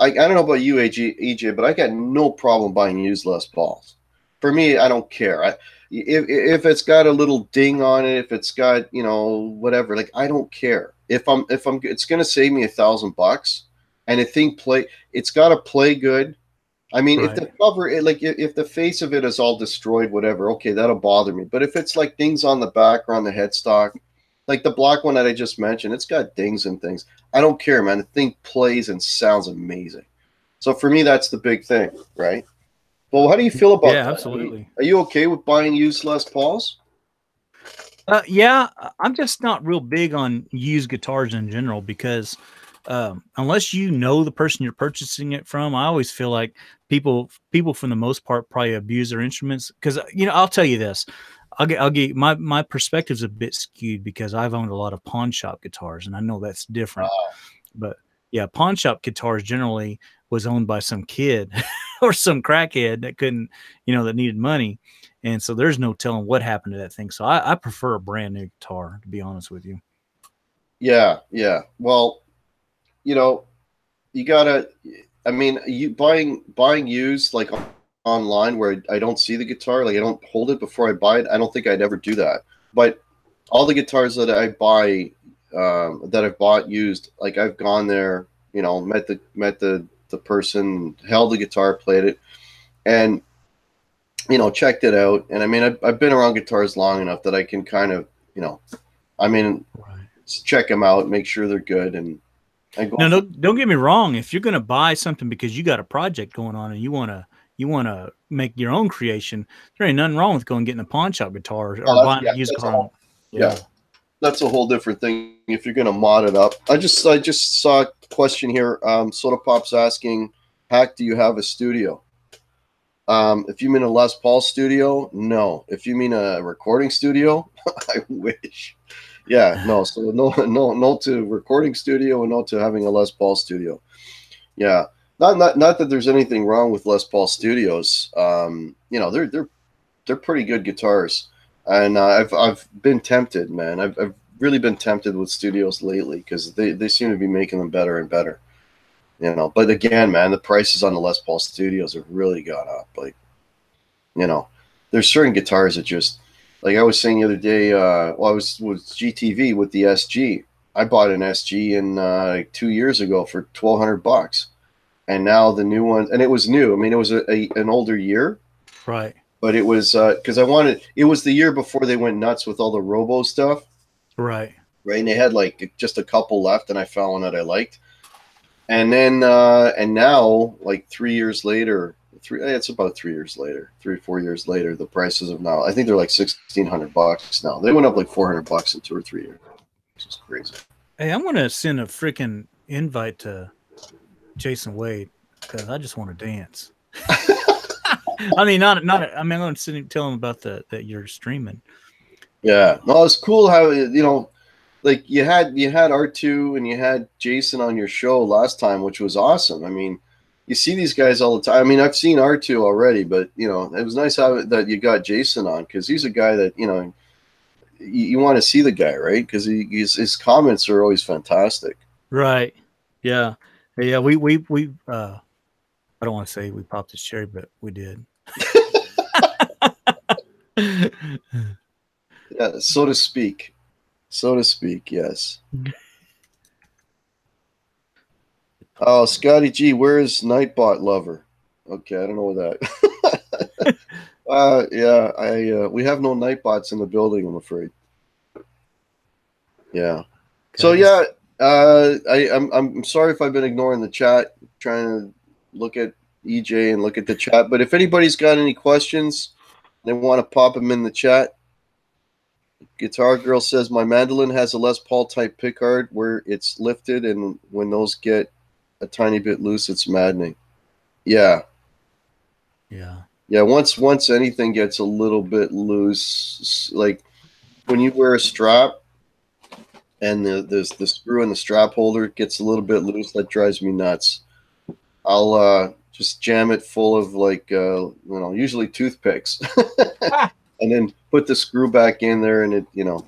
I don't know about you, EJ, but I got no problem buying used Les Pauls. For me, I don't care. If it's got a little ding on it, if it's got, you know, whatever, like I don't care. If I'm it's gonna save me $1,000, and the thing it's gotta play good. I mean, if Right. the cover, like if the face of it is all destroyed, whatever, okay, that'll bother me. But if it's like dings on the back or on the headstock, like the black one that I just mentioned, it's got dings and things. I don't care, man. The thing plays and sounds amazing. So for me, that's the big thing, right? Well, how do you feel about Yeah, that? absolutely. Are you okay with buying used Les Pauls? Yeah, I'm just not real big on used guitars in general because unless you know the person you're purchasing it from, I always feel like people for the most part probably abuse their instruments. Because you know, I'll tell you this, I'll get my perspective's a bit skewed because I've owned a lot of pawn shop guitars, and I know that's different. But yeah, pawn shop guitars generally was owned by some kid or some crackhead that couldn't, you know, that needed money. And so there's no telling what happened to that thing. So I prefer a brand new guitar, to be honest with you. Yeah, yeah. Well, you know, you gotta. I mean, you buying used like online where I don't see the guitar, like I don't hold it before I buy it. I don't think I'd ever do that. But all the guitars that I buy, that I've bought used, like I've gone there, you know, met the person, held the guitar, played it, and you know, checked it out. And I mean, I've been around guitars long enough that I can kind of, you know, I mean, Right. check them out, make sure they're good, and go No, from. no, don't get me wrong. If you're going to buy something because you got a project going on and you want to make your own creation, there ain't nothing wrong with going and getting a pawn shop guitar or Oh, that's buying yeah, a used that's a guitar. whole yeah, Yeah. that's a whole different thing. If you're gonna mod it up, I just saw a question here. Soda Pop's asking, "Hack, do you have a studio?" If you mean a Les Paul studio, no. If you mean a recording studio, I wish. Yeah, no. So no to recording studio and no to having a Les Paul studio. Yeah, not that there's anything wrong with Les Paul studios. You know, they're pretty good guitars, and I've been tempted, man. I've really been tempted with studios lately because they seem to be making them better and better. You know, but again, man, the prices on the Les Paul studios have really gone up. Like, you know, there's certain guitars that just, like I was saying the other day. Well, I was with GTV with the SG. I bought an SG in like 2 years ago for $1,200, and now the new one, and it was new. I mean, it was an older year, Right. but it was because I wanted. It was the year before they went nuts with all the Robo stuff, Right. right? And they had like just a couple left, and I found one that I liked. And then and now, like 3 years later, it's about 3 years later, 3 or 4 years later, the prices of now. I think they're like $1,600 now. They went up like $400 in 2 or 3 years. It's crazy. Hey, I'm going to send a freaking invite to Jason Wade because I just want to dance. I mean, not. I mean, I'm going to tell him about that you're streaming. Yeah, no, it's cool how you know, like you had R2 and you had Jason on your show last time, which was awesome. I mean, you see these guys all the time. I mean, I've seen R2 already, but you know, it was nice that you got Jason on because he's a guy that you know you want to see the guy, right? Because his comments are always fantastic. Right. Yeah. Yeah. We. I don't want to say we popped his cherry, but we did. Yeah, so to speak. So to speak, yes. Oh, Scotty G, where is Nightbot Lover? Okay, I don't know that. Yeah, I we have no Nightbots in the building, I'm afraid. Yeah. So Okay, yeah, I'm sorry if I've been ignoring the chat, trying to look at EJ and look at the chat. But if anybody's got any questions, they want to pop them in the chat. Guitar Girl says my mandolin has a Les Paul type pickguard where it's lifted, and when those get a tiny bit loose, it's maddening. Yeah, yeah. yeah. Once anything gets a little bit loose, like when you wear a strap and the screw in the strap holder gets a little bit loose, that drives me nuts. I'll just jam it full of like you know, usually toothpicks, and then put the screw back in there, and it, you know,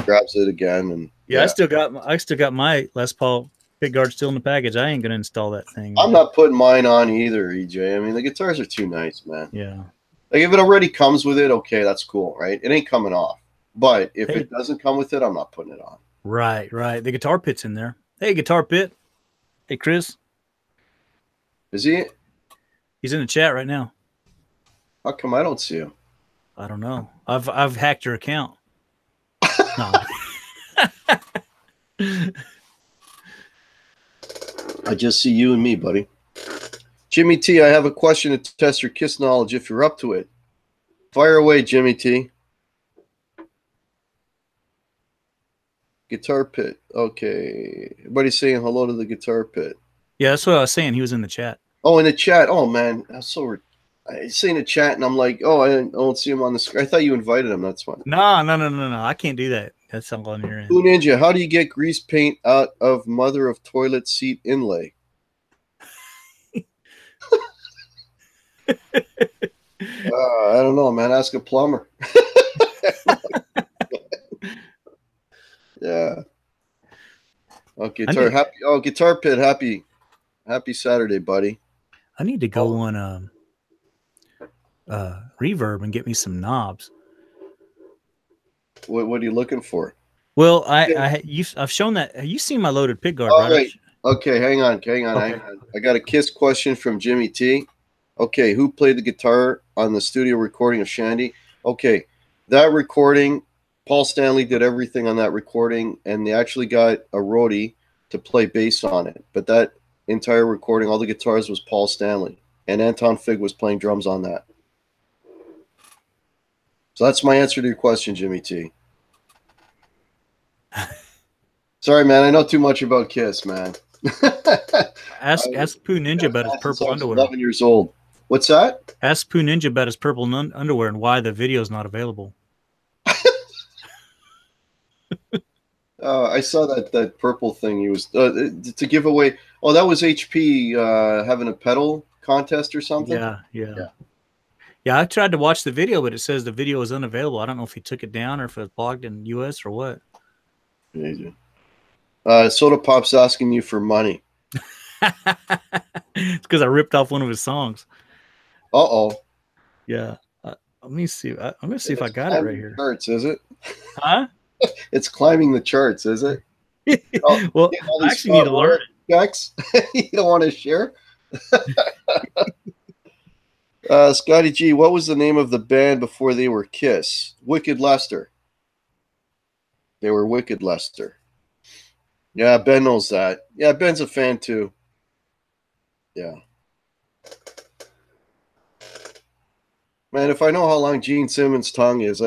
grabs it again, and Yeah, yeah. I still got my Les Paul Pick guard still in the package. I ain't gonna install that thing. I'm not putting mine on either, EJ. I mean, the guitars are too nice, man. Yeah. Like if it already comes with it, okay, that's cool, right? It ain't coming off. But if Hey. it doesn't come with it, I'm not putting it on. Right, right. The guitar pit's in there. Hey, guitar pit. Hey, Chris. Is he? He's in the chat right now. How come I don't see him? I don't know. I've hacked your account. No. I just see you and me, buddy. Jimmy T, I have a question to test your Kiss knowledge if you're up to it. Fire away, Jimmy T. Guitar pit. Okay. Everybody's saying hello to the guitar pit. Yeah, that's what I was saying. He was in the chat. Oh, in the chat. Oh, man. I'm so I see in the chat, and I'm like, oh, I don't see him on the screen. I thought you invited him. That's fine. No. I can't do that. That's all on your end. Blue Ninja, how do you get grease paint out of mother of toilet seat inlay? I don't know, man. Ask a plumber. Yeah. Oh, guitar pit. Happy Saturday, buddy. I need to go on Reverb and get me some knobs. What are you looking for? Well, I've shown that. Have you seen my loaded pick guard? All right. Okay, hang on. Okay. I got a Kiss question from Jimmy T. Okay, who played the guitar on the studio recording of Shandy? Okay, that recording, Paul Stanley did everything on that recording, and they actually got a roadie to play bass on it. But that entire recording, all the guitars was Paul Stanley, and Anton Fig was playing drums on that. So that's my answer to your question, Jimmy T. Sorry, man. I know too much about Kiss, man. Ask Pooh Ninja about his purple underwear. 11 years old. What's that? Ask Pooh Ninja about his purple underwear and why the video is not available. I saw that purple thing he was to give away. Oh, that was HP having a pedal contest or something? Yeah, I tried to watch the video, but it says the video is unavailable. I don't know if he took it down or if it was blocked in the US or what. Amazing. Soda Pop's asking you for money. It's because I ripped off one of his songs. Uh-oh. Yeah. Let me see. I'm going to see if I got it right here. Charts, is it? Huh? It's climbing the charts, is it? Well, I actually need to learn it. Checks? You don't want to share? Scotty G, what was the name of the band before they were Kiss? Wicked Lester. They were Wicked Lester. Yeah, Ben knows that. Yeah, Ben's a fan too. Yeah. Man, if I know how long Gene Simmons' tongue is.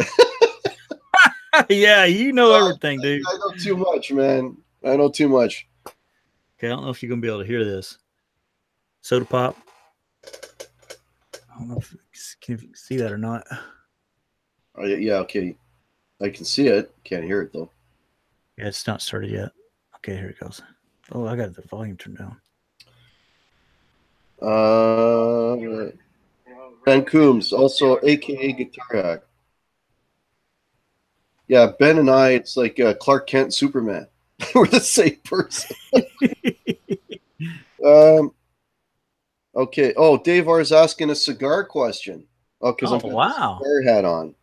Yeah, you know everything, dude. I know too much, man. I know too much. Okay, I don't know if you're going to be able to hear this. Soda Pop. I don't know if you can see that or not. Oh, yeah, okay. I can see it. Can't hear it, though. Yeah, it's not started yet. Okay, here it goes. Oh, I got the volume turned down. Ben Coombs, also a.k.a. Guitar Hack. Yeah, Ben and I, it's like Clark Kent and Superman. We're the same person. Okay. Oh, Dave R is asking a cigar question. Oh, because I'm got a cigar hat on.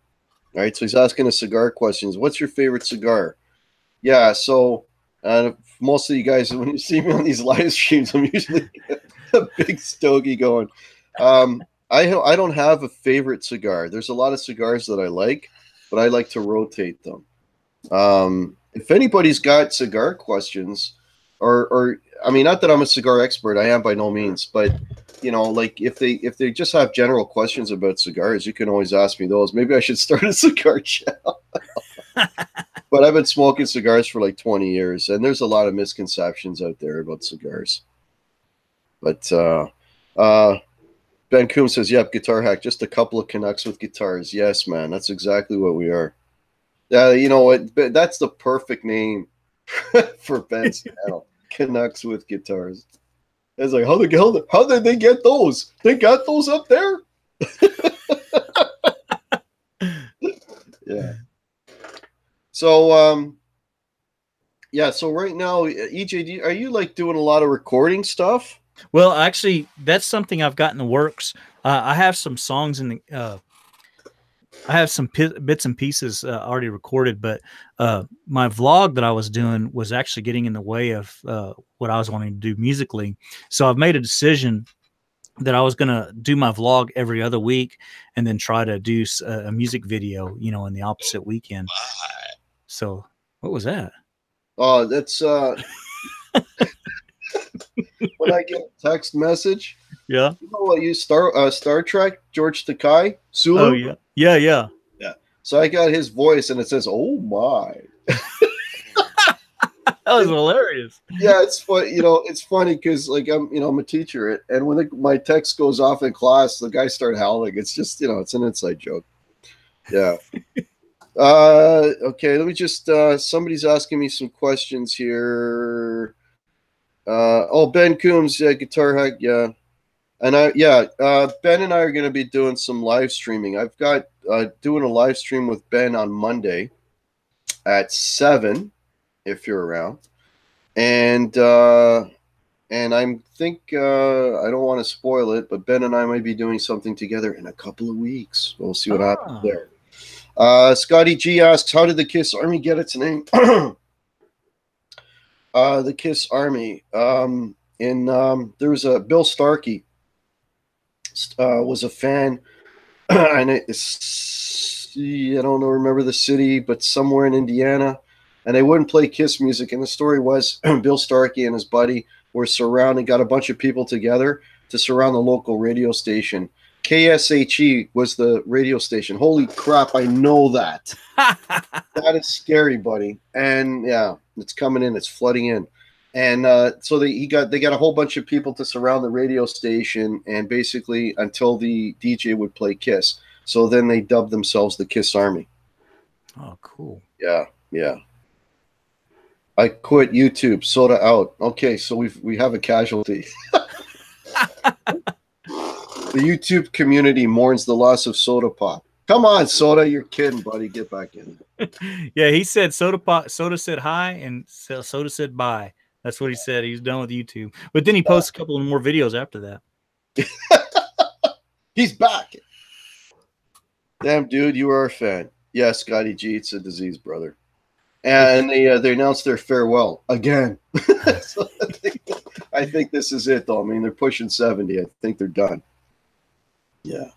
All right, so he's asking a cigar questions. What's your favorite cigar? Yeah, so most of you guys, when you see me on these live streams, I'm usually a big stogie going. I don't have a favorite cigar. There's a lot of cigars that I like, but I like to rotate them. If anybody's got cigar questions, or I mean, not that I'm a cigar expert, I am by no means, but you know, like if they just have general questions about cigars, you can always ask me those. Maybe I should start a cigar channel. But I've been smoking cigars for like 20 years, and there's a lot of misconceptions out there about cigars. But Ben Coombs says, yep, Guitar Hack, just a couple of Canucks with guitars. Yes, man, that's exactly what we are. Yeah, you know what? That's the perfect name for Ben's channel. Canucks with guitars. It's like, how did they get those? They got those up there? Yeah. So Yeah. So right now, EJ, are you like doing a lot of recording stuff? Well, actually, that's something I've got in the works. I have some songs in the. I have some bits and pieces already recorded, but my vlog that I was doing was actually getting in the way of what I was wanting to do musically. So I've made a decision that I was going to do my vlog every other week and then try to do a music video, in the opposite weekend. So what was that? Oh, that's when I get a text message. Yeah. You know what? You Star Trek, George Takai, Oh Sulu. yeah. Yeah. Yeah. Yeah. So I got his voice, and it says, "Oh my." That was hilarious. Yeah, it's fun. It's funny because like I'm a teacher, and when my text goes off in class, the guys start howling. It's just it's an inside joke. Yeah. Okay. Let me just. Somebody's asking me some questions here. Oh, Ben Coombs, yeah, Guitar Hack, yeah. And Ben and I are going to be doing some live streaming. I've got doing a live stream with Ben on Monday at 7, if you're around. And I think I don't want to spoil it, but Ben and I might be doing something together in a couple of weeks. We'll see what happens Ah. there. Scotty G asks, how did the Kiss Army get its name? The Kiss Army. There was a Bill Starkey was a fan, and I don't know, remember the city, but somewhere in Indiana, and they wouldn't play Kiss music. And the story was Bill Starkey and his buddy were surrounding, got a bunch of people together to surround the local radio station. KSHE was the radio station. Holy crap, I know that. That is scary, buddy. And yeah, it's coming in, it's flooding in. And so they got a whole bunch of people to surround the radio station, and basically until the DJ would play Kiss. So then they dubbed themselves the Kiss Army. Oh, cool. Yeah, yeah. I quit YouTube. Soda out. Okay, so we have a casualty. The YouTube community mourns the loss of Soda Pop. Come on, Soda, you're kidding, buddy. Get back in. Yeah, he said Soda said hi, and Soda said bye. That's what he said. He's done with YouTube. But then he posts a couple of more videos after that. He's back. Damn, dude, you are a fan. Yeah, Scotty G, it's a disease, brother. And they announced their farewell again. So I think this is it, though. I mean, they're pushing 70. I think they're done. Yeah.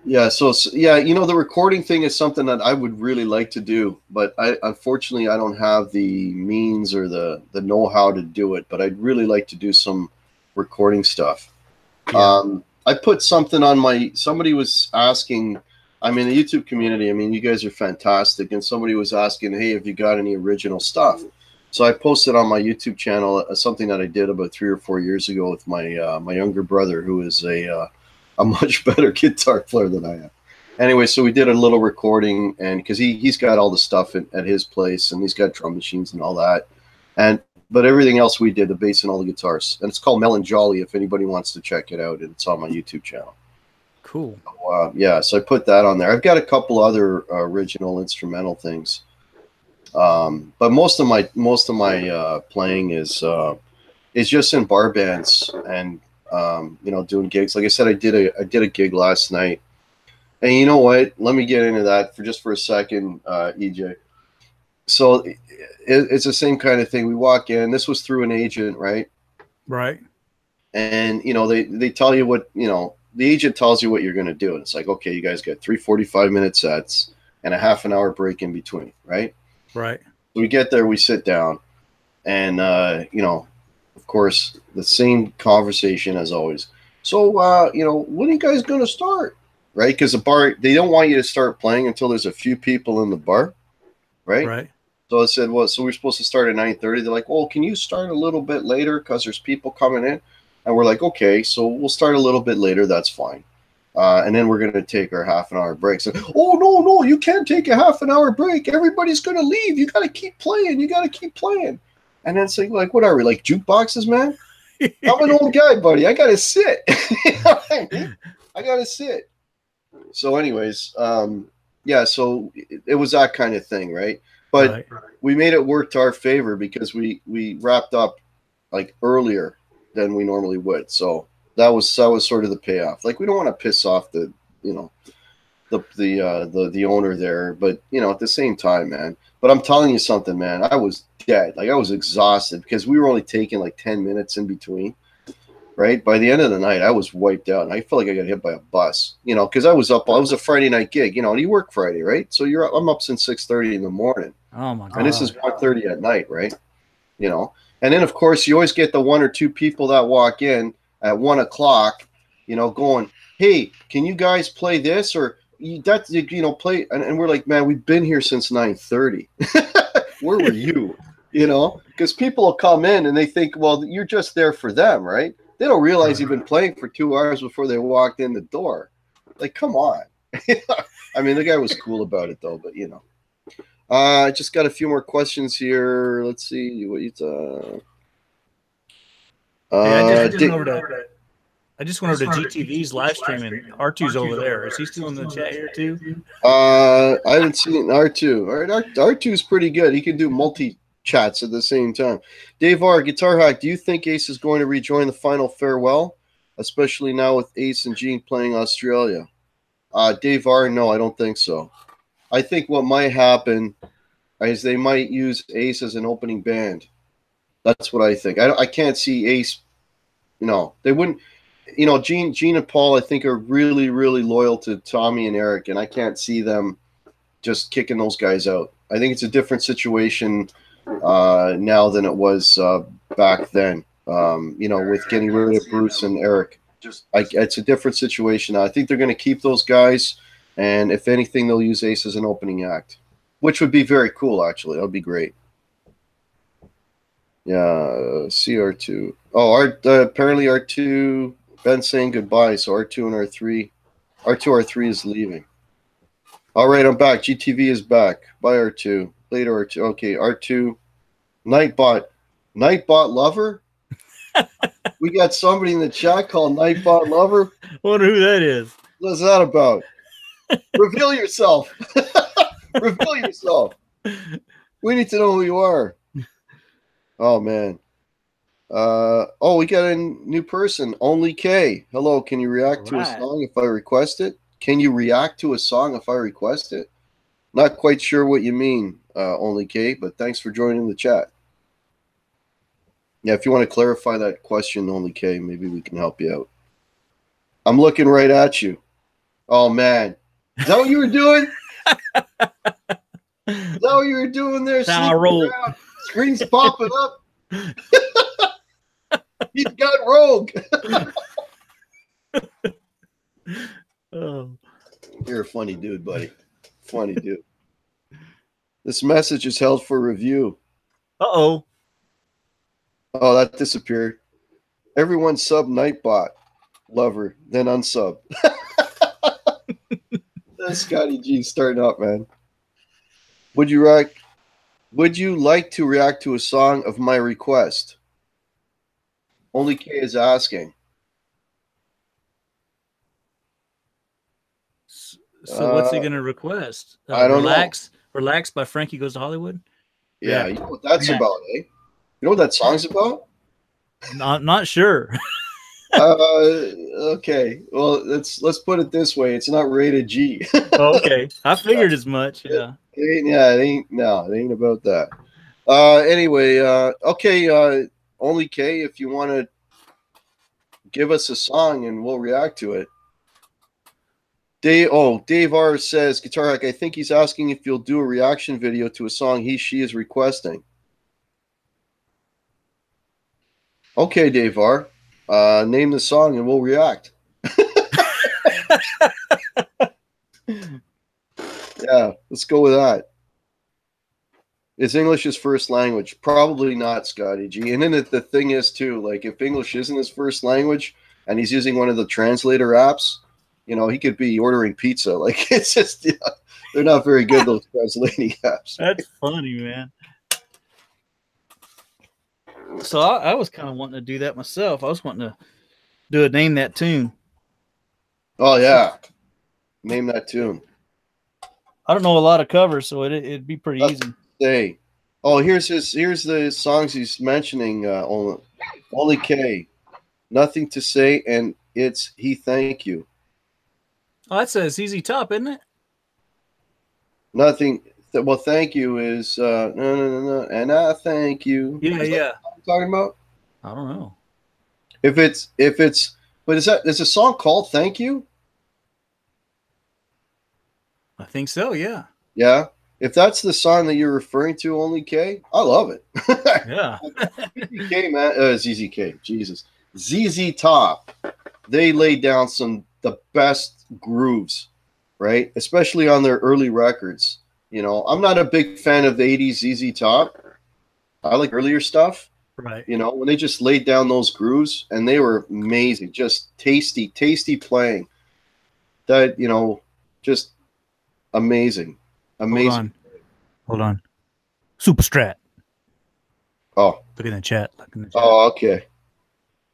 Yeah, the recording thing is something that I would really like to do, but unfortunately I don't have the means or the know-how to do it, but I'd really like to do some recording stuff. Yeah. I put something on somebody was asking, the YouTube community, you guys are fantastic, and somebody was asking, hey, have you got any original stuff? So I posted on my YouTube channel something that I did about 3 or 4 years ago with my my younger brother, who is a much better guitar player than I am. Anyway, so we did a little recording, and because he's got all the stuff at his place, and he's got drum machines and all that, but everything else we did, the bass and all the guitars, and it's called Melon Jolly. If anybody wants to check it out, it's on my YouTube channel. Cool. So, so I put that on there. I've got a couple other original instrumental things, but most of my playing is just in bar bands and doing gigs. Like I said, I did a gig last night, and you know what? Let me get into that for a second, EJ. So it's the same kind of thing. We walk in. This was through an agent, right? Right. And they tell you what the agent tells you what you're going to do, and it's like, okay, you guys got 3 45-minute sets and a half an hour break in between, right? Right. So we get there, we sit down, and of course, the same conversation as always. So, when are you guys going to start? Right? Because the bar, they don't want you to start playing until there's a few people in the bar. Right? Right. So I said, well, so we're supposed to start at 9:30. They're like, well, can you start a little bit later because there's people coming in? And we're like, okay, so we'll start a little bit later. That's fine. And then we're going to take our half an hour break. So, oh, no, you can't take a half an hour break. Everybody's going to leave. You got to keep playing. You got to keep playing. And then say, like, what are we, like jukeboxes, man? I'm an old guy, buddy. I got to sit. I got to sit. So anyways, so it was that kind of thing, right? But Right. we made it work to our favor because we wrapped up like earlier than we normally would. So that was sort of the payoff. Like we don't want to piss off the you know the owner there, but at the same time, man. But I'm telling you something, man. I was dead. Like I was exhausted because we were only taking like 10 minutes in between. Right by the end of the night, I was wiped out, and I felt like I got hit by a bus. Because I was up. I was a Friday night gig. And you work Friday, right? So I'm up since 6:30 in the morning, Oh my and this God. is 1:30 at night, right? And then of course you always get the one or two people that walk in at 1 o'clock, going, "Hey, can you guys play this or play?" And we're like, "Man, we've been here since 9:30. Where were you?" Because people will come in and they think, "Well, you're just there for them, right?" They don't realize you've been playing for 2 hours before they walked in the door. Like, come on. I mean, the guy was cool about it though, but I just got a few more questions here. Let's see what you Hey, uh I just went over to GTV's live stream and R2's over there. Is he still in the chat here too? I haven't seen R2. All right, R2 is pretty good. He can do multi chats at the same time. Dave R, Guitar Hack, do you think Ace is going to rejoin the final farewell, especially now with Ace and Gene playing Australia? Dave R, no, I don't think so. I think what might happen is they might use Ace as an opening band. That's what I think. I can't see Ace. No, they wouldn't. Gene and Paul, I think, are really, really loyal to Tommy and Eric, and I can't see them just kicking those guys out. I think it's a different situation now than it was back then. With getting rid of Bruce and Eric, it's a different situation now. I think they're going to keep those guys, and if anything, they'll use Ace as an opening act, which would be very cool. Actually, that would be great. Yeah, CR2. Oh, apparently R2. Ben's saying goodbye, so R2 and R3. R2, R3 is leaving. All right, I'm back. GTV is back. Bye, R2. Later, R2. Okay, R2. Nightbot. Nightbot Lover? We got somebody in the chat called Nightbot Lover. Wonder who that is. What's that about? Reveal yourself. Reveal yourself. We need to know who you are. Oh, man. We got a new person. Only K. Hello, can you react to a song if I request it? Can you react to a song if I request it? Not quite sure what you mean, Only K, but thanks for joining the chat. Yeah, if you want to clarify that question, Only K, maybe we can help you out. I'm looking right at you. Oh, man. Is that what you were doing? Is that what you were doing there? Screen's popping up. He's got rogue. Oh. You're a funny dude, buddy. Funny dude. This message is held for review. Uh-oh. Oh, that disappeared. Everyone sub Nightbot Lover, then unsub. That's Scotty G starting up, man. Would you like to react to a song of my request? Only K is asking. So what's he gonna request? I don't know. Relax by Frankie Goes to Hollywood. Yeah, you know what that's about, eh? You know what that song's about? Not sure. Okay. Well, let's put it this way. It's not rated G. Okay, I figured as much. Yeah. It ain't about that. Anyway, okay. Only K, if you want to give us a song and we'll react to it. Dave R says, Guitar Hack, I think he's asking if you'll do a reaction video to a song she is requesting. Okay, Dave R. Name the song and we'll react. Yeah, let's go with that. Is English his first language? Probably not, Scotty G. And then the thing is, too, like if English isn't his first language and he's using one of the translator apps, he could be ordering pizza. Like, it's just, they're not very good, those translating apps. That's funny, man. So I was kind of wanting to do that myself. I was wanting to do a Name That Tune. Oh, yeah. Name that tune. I don't know a lot of covers, so it'd be pretty easy. say. Oh, here's the songs he's mentioning. Only K. Nothing to say, and it's he. Thank you. Oh, that's a ZZ Top, isn't it? Nothing. Well, thank you is no, no, no, no, and I thank you. Yeah, Is that yeah. what I'm talking about? I don't know. If it's, but is a song called "Thank You"? I think so. Yeah. Yeah. If that's the song that you're referring to, Only K, I love it. Yeah. ZZK, man, ZZK, Jesus, ZZ Top. They laid down the best grooves, right? Especially on their early records. You know, I'm not a big fan of the '80s ZZ Top. I like earlier stuff. Right. You know, when they just laid down those grooves, and they were amazing, just tasty, tasty playing. That just amazing, Hold amazing. on. Hold on. Super Strat. Oh, Look in the chat. Look in the chat. oh, okay.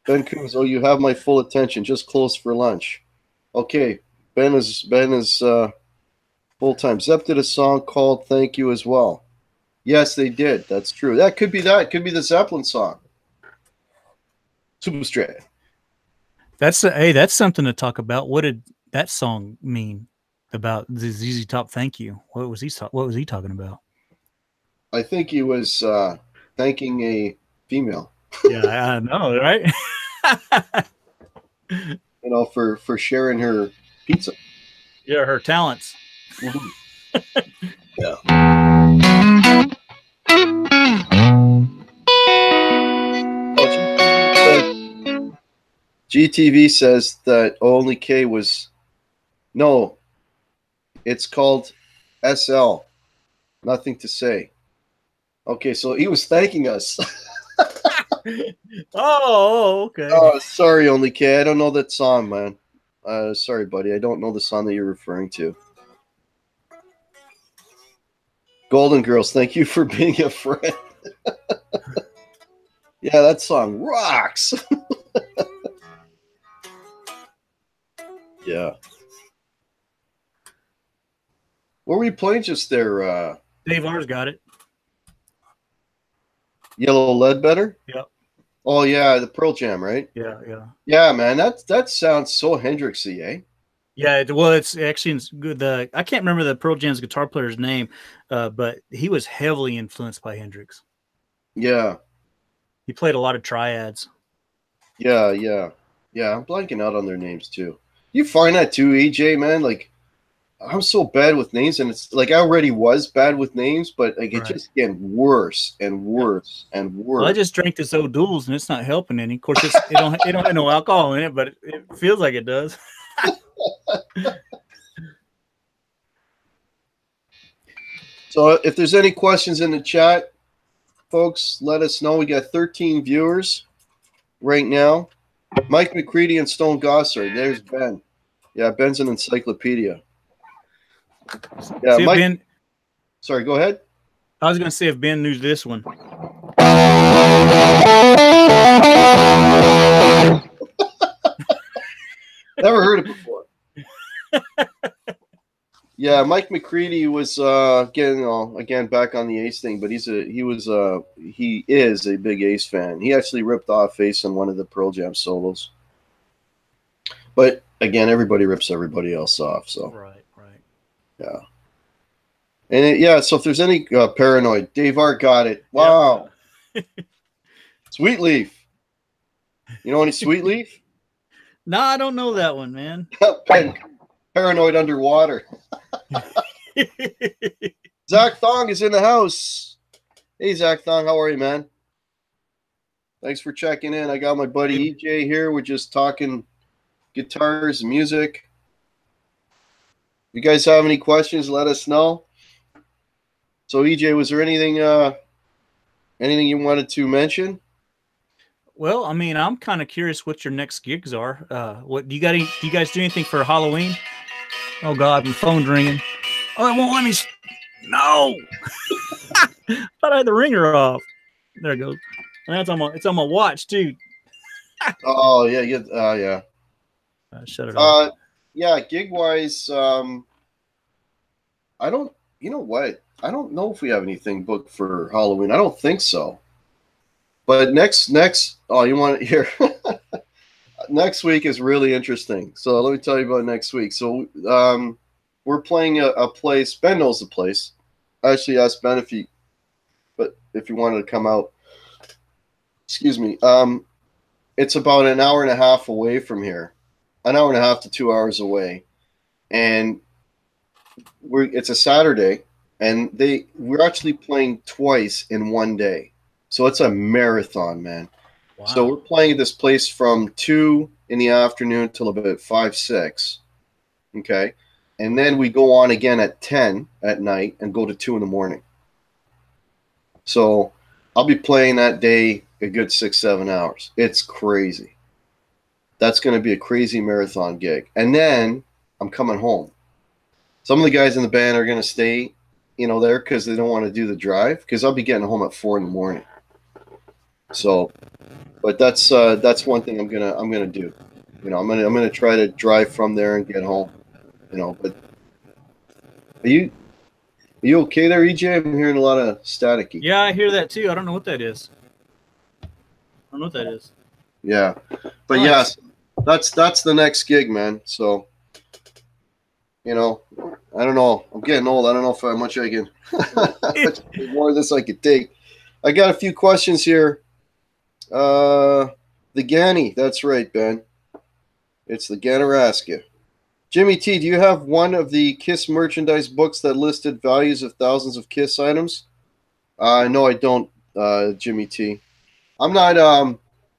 Ben Kuzo, you have my full attention. Just close for lunch. Okay, Ben is full time. Zep did a song called "Thank You" as well. Yes, they did. That's true. That could be that. Could be the Zeppelin song. Super straight. That's something to talk about. What did that song mean about the ZZ Top? Thank you. What was he talking about? I think he was thanking a female, Yeah, I know, right? for sharing her pizza. Yeah, her talents. Mhm. Yeah. GTV says that Only K was no. It's called SL. Nothing to say. Okay, so he was thanking us. Okay. Oh, sorry, Only K. I don't know that song, man. Sorry, buddy. I don't know the song that you're referring to. Golden Girls, thank you for being a friend. Yeah, that song rocks. Yeah. What were you playing just there? Dave R's got it. Yellow Ledbetter? Yep. Oh yeah, the Pearl Jam, right? Yeah, yeah. Yeah, man. That sounds so Hendrixy, eh? Yeah, well, it's actually good. I can't remember the Pearl Jam's guitar player's name, but he was heavily influenced by Hendrix. Yeah. He played a lot of triads. Yeah, yeah. Yeah, I'm blanking out on their names too. You find that too, EJ, man? Like I'm so bad with names, and it's like I already was bad with names, but like it's Right. just getting worse and Yeah. worse and Well, I worse. just drank this O'Doul's and it's not helping any. Of course, it don't have no alcohol in it, but it feels like it does. So if there's any questions in the chat, folks, let us know. We got 13 viewers right now. Mike McCready and Stone Gossard. There's Ben. Yeah, Ben's an encyclopedia. Yeah, See if Mike. Ben. Sorry, go ahead. I was going to say if Ben knew this one. Never heard it before. Yeah, Mike McCready was getting again back on the Ace thing, but he is a big Ace fan. He actually ripped off Ace on one of the Pearl Jam solos. But again, everybody rips everybody else off. So Right. yeah, and so if there's any paranoid, Dave Art got it. Wow, Yep. Sweet Leaf. You know any Sweet Leaf? No, I don't know that one, man. Paranoid underwater. Zach Thong is in the house. Hey, Zach Thong, how are you, man? Thanks for checking in. I got my buddy EJ here. We're just talking guitars, music. If you guys have any questions, let us know. So, EJ, was there anything you wanted to mention? Well, I mean, I'm kind of curious what your next gigs are. What do you got? Do you guys do anything for Halloween? Oh God, my phone's ringing. Oh, it won't let me. No. Thought I had the ringer off. There it goes. And it's on my watch too. Oh yeah, yeah. Shut it off. Yeah, gig wise, I don't you know what? I don't know if we have anything booked for Halloween. I don't think so. But next, oh, you want to hear? Next week is really interesting. So let me tell you about next week. So we're playing a place. Ben knows the place. I actually asked Ben if he wanted to come out. Excuse me. It's about an hour and a half away from here, an hour and a half to 2 hours away, and it's a Saturday, and we're actually playing twice in one day, so it's a marathon, man. So Wow. we're playing at this place from 2 in the afternoon till about 5, 6. Okay. And then we go on again at 10 at night and go to 2 in the morning. So I'll be playing that day a good 6, 7 hours. It's crazy. That's going to be a crazy marathon gig. And then I'm coming home. Some of the guys in the band are going to stay, there because they don't want to do the drive because I'll be getting home at 4 in the morning. So, but that's one thing I'm gonna do. I'm gonna try to drive from there and get home. But are you okay there, EJ? I'm hearing a lot of staticky. Yeah, I hear that too. I don't know what that is. I don't know what that is. Yeah, but Nice. yes, that's the next gig, man. So, I don't know. I'm getting old. I don't know how much I can. How much more of this I could take. I got a few questions here. The Ganny. That's right, Ben. It's the Ganaraska. Jimmy T, do you have one of the Kiss merchandise books that listed values of thousands of Kiss items? No, I don't, Jimmy T. I'm not.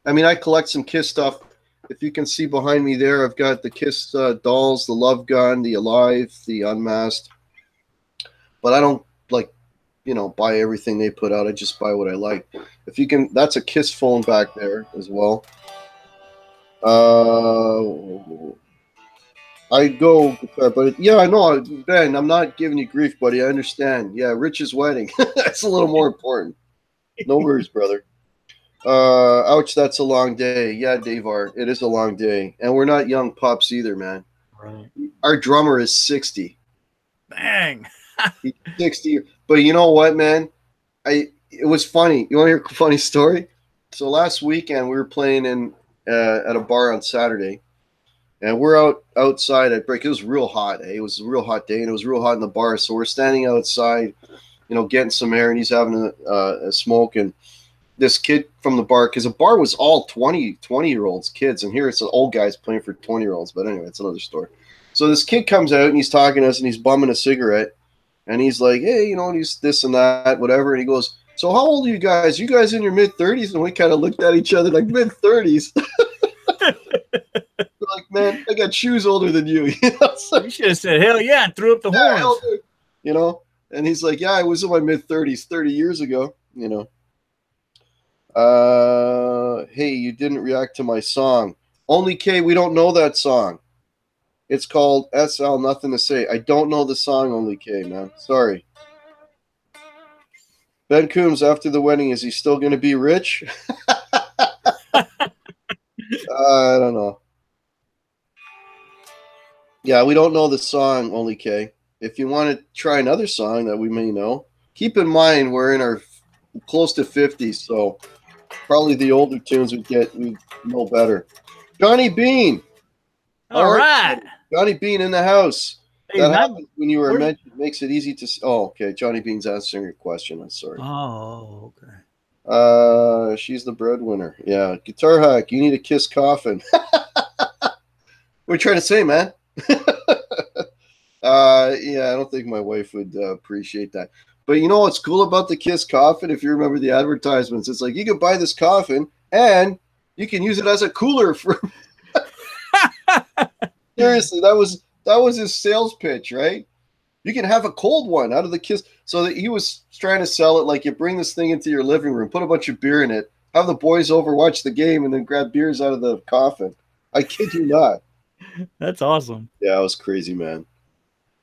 I collect some Kiss stuff. If you can see behind me there, I've got the Kiss dolls, the Love Gun, the Alive, the Unmasked. But I don't buy everything they put out. I just buy what I like. If you can, that's a Kiss phone back there as well. I go, but yeah, I know, Ben. I'm not giving you grief, buddy. I understand. Yeah, Rich's wedding. That's a little more important. No worries, brother. Ouch, that's a long day. Yeah, Davar, it is a long day, and we're not young pups either, man. Right. Our drummer is 60. Bang. He's 60. But you know what, man? It was funny. You want to hear a funny story? So last weekend we were playing at a bar on Saturday. And we're outside at break. It was real hot. It was a real hot day, and it was real hot in the bar. So we're standing outside, getting some air, and he's having a smoke. And this kid from the bar, because the bar was all 20-year-olds, kids, and here it's the old guys playing for 20-year-olds. But anyway, it's another story. So this kid comes out, and he's talking to us, and he's bumming a cigarette. And he's like, hey, and he's this and that, whatever. And he goes, so how old are you guys? You guys in your mid-30s? And we kind of looked at each other like, mid-30s? Like, man, I got shoes older than you. You should have said, hell yeah, and threw up the horns. And he's like, yeah, I was in my mid-30s 30 years ago. Hey, you didn't react to my song. Only K, we don't know that song. It's called SL Nothing to Say. I don't know the song, Only K, man. Sorry. Ben Coombs, after the wedding, is he still going to be rich? I don't know. Yeah, we don't know the song, Only K. If you want to try another song that we may know, keep in mind we're in our close to 50s, so probably the older tunes we know better. Johnny Bean. All right. Johnny Bean in the house. Hey, that happens when you were mentioned. Makes it easy to. Oh, okay. Johnny Bean's answering your question. I'm sorry. Oh, okay. She's the breadwinner. Yeah, Guitar Hack. You need a Kiss coffin. What are you trying to say, man? Yeah, I don't think my wife would appreciate that. But you know what's cool about the Kiss coffin? If you remember the advertisements, it's like you can buy this coffin and you can use it as a cooler for. Seriously, that was his sales pitch, right? You can have a cold one out of the Kiss. So that he was trying to sell it like you bring this thing into your living room, put a bunch of beer in it, have the boys over, watch the game, and then grab beers out of the coffin. I kid you not. That's awesome. Yeah, it was crazy, man.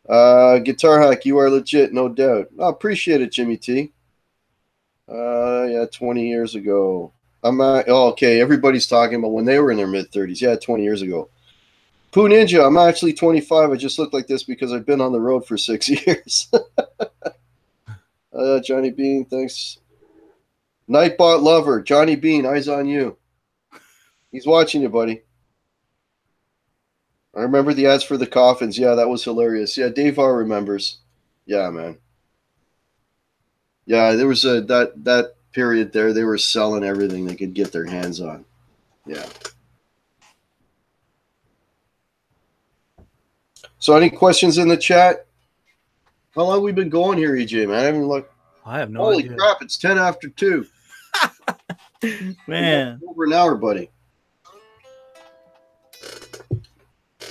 Guitar Hack, you are legit, no doubt. I appreciate it, Jimmy T. Yeah, 20 yees ago. Okay, everybody's talking about when they were in their mid-30s. Yeah, 20 years ago. Pooh Ninja, I'm actually 25. I just look like this because I've been on the road for 6 years. Johnny Bean, thanks. Nightbot lover, Johnny Bean, eyes on you. He's watching you, buddy. I remember the ads for the coffins. Yeah, that was hilarious. Yeah, Dave R remembers. Yeah, man. Yeah, there was that period there. They were selling everything they could get their hands on. Yeah. So, any questions in the chat? How long have we been going here, EJ, man? I haven't looked. I have no Holy idea. crap, it's 10 after 2. Man. Over an hour, buddy.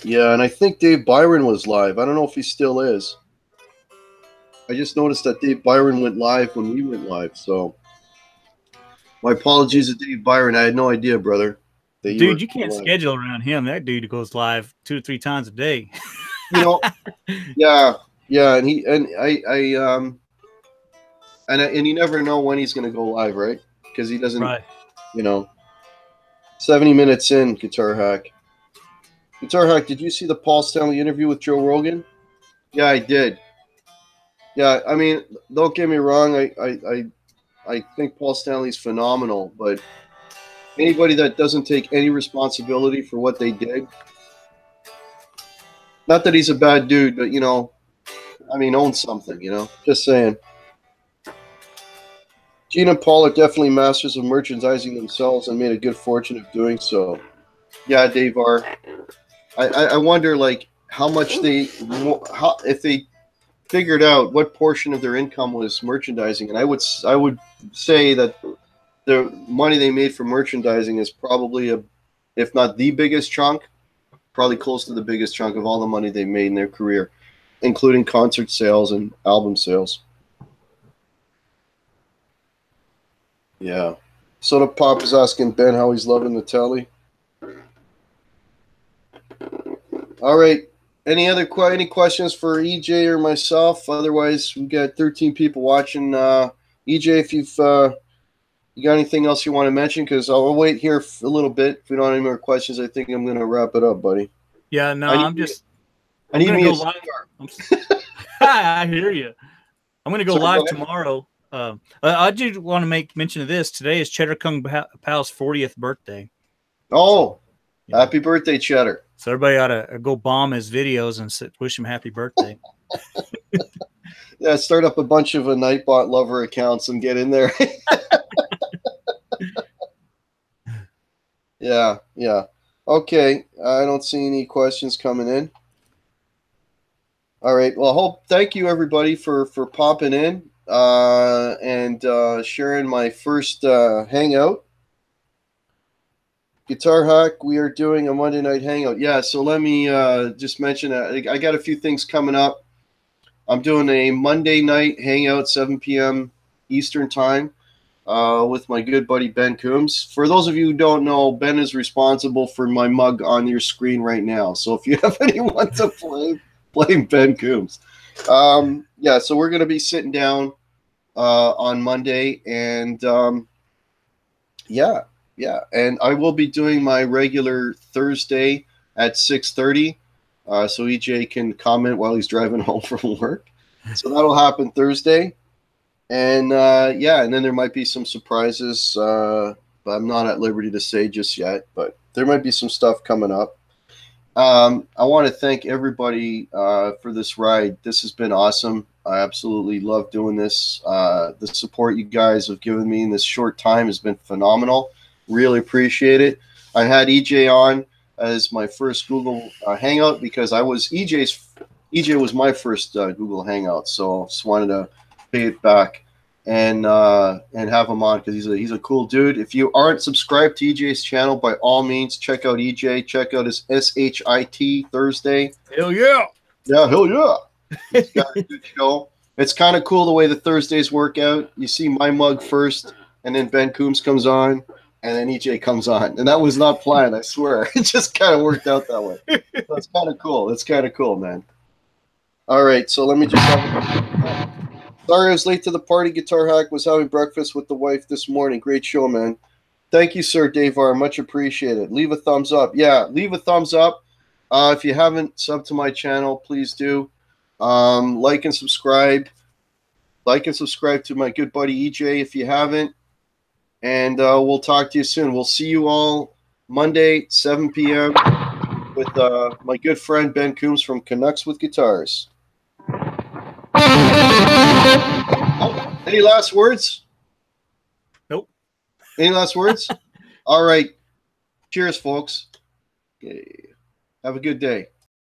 Yeah, and I think Dave Byron was live. I don't know if he still is. I just noticed that Dave Byron went live when we went live, so my apologies to Dave Byron. I had no idea, brother. Dude, you can't schedule around him. That dude goes live 2 to 3 times a day. You know, yeah, and and you never know when he's going to go live, right? Because he doesn't, right. 70 minutes in, Guitar Hack. Guitar Hack, did you see the Paul Stanley interview with Joe Rogan? Yeah, I did. Yeah, I mean, don't get me wrong. I think Paul Stanley's phenomenal, but anybody that doesn't take any responsibility for what they did, not that he's a bad dude, but, own something, just saying. Gene and Paul are definitely masters of merchandising themselves and made a good fortune of doing so. Yeah, Dave R. I wonder, like, how much if they figured out what portion of their income was merchandising, and I would say that the money they made from merchandising is probably if not the biggest chunk, probably close to the biggest chunk of all the money they made in their career, including concert sales and album sales. Yeah. Soda Pop is asking Ben how he's loving the telly. All right. Any questions for EJ or myself? Otherwise, we got 13 people watching. EJ, if you got anything else you want to mention, because I'll wait here a little bit. If we don't have any more questions, I think I'm going to wrap it up, buddy. Yeah, no, I need going me to go live. I hear you. I'm going to go live tomorrow. I do want to make mention of this. Today is Cheddar Kung Pal's 40th birthday. Oh, so, happy birthday, Cheddar. So everybody ought to go bomb his videos and wish him happy birthday. Yeah, start up a bunch of Nightbot lover accounts and get in there. Yeah. Okay, I don't see any questions coming in. All right. Well, thank you everybody for popping in and sharing my first hangout. Guitar Hack, we are doing a Monday night hangout. Yeah, so let me just mention I got a few things coming up. I'm doing a Monday night hangout, 7 p.m. Eastern time, with my good buddy Ben Coombs. For those of you who don't know, Ben is responsible for my mug on your screen right now. So if you have anyone to blame Ben Coombs. Yeah, so we're going to be sitting down on Monday, and yeah, and I will be doing my regular Thursday at 6:30, so EJ can comment while he's driving home from work. So that'll happen Thursday, and and then there might be some surprises, but I'm not at liberty to say just yet. But there might be some stuff coming up. I want to thank everybody for this ride. This has been awesome. I absolutely love doing this. The support you guys have given me in this short time has been phenomenal. Really appreciate it. I had EJ on as my first Google Hangout because EJ was my first Google Hangout, so just wanted to pay it back and have him on because he's a cool dude. If you aren't subscribed to EJ's channel, by all means, check out EJ. Check out his SHIT Thursday. Hell yeah! Yeah, hell yeah! He's got a good show. It's kind of cool the way the Thursdays work out. You see my mug first, and then Ben Coombs comes on. And then EJ comes on. And that was not planned, I swear. It just kind of worked out that way. That's kind of cool. That's kind of cool, man. All right, so let me just sorry I was late to the party. Guitar Hack was having breakfast with the wife this morning. Great show, man. Thank you, sir, Dave R. Much appreciated. Leave a thumbs up. Yeah, leave a thumbs up. If you haven't subbed to my channel, please do. Like and subscribe. Like and subscribe to my good buddy EJ if you haven't. And we'll talk to you soon. We'll see you all Monday, 7 p.m. with my good friend Ben Coombs from Canucks with Guitars. Oh, any last words? Nope. Any last words? All right. Cheers, folks. Okay. Have a good day.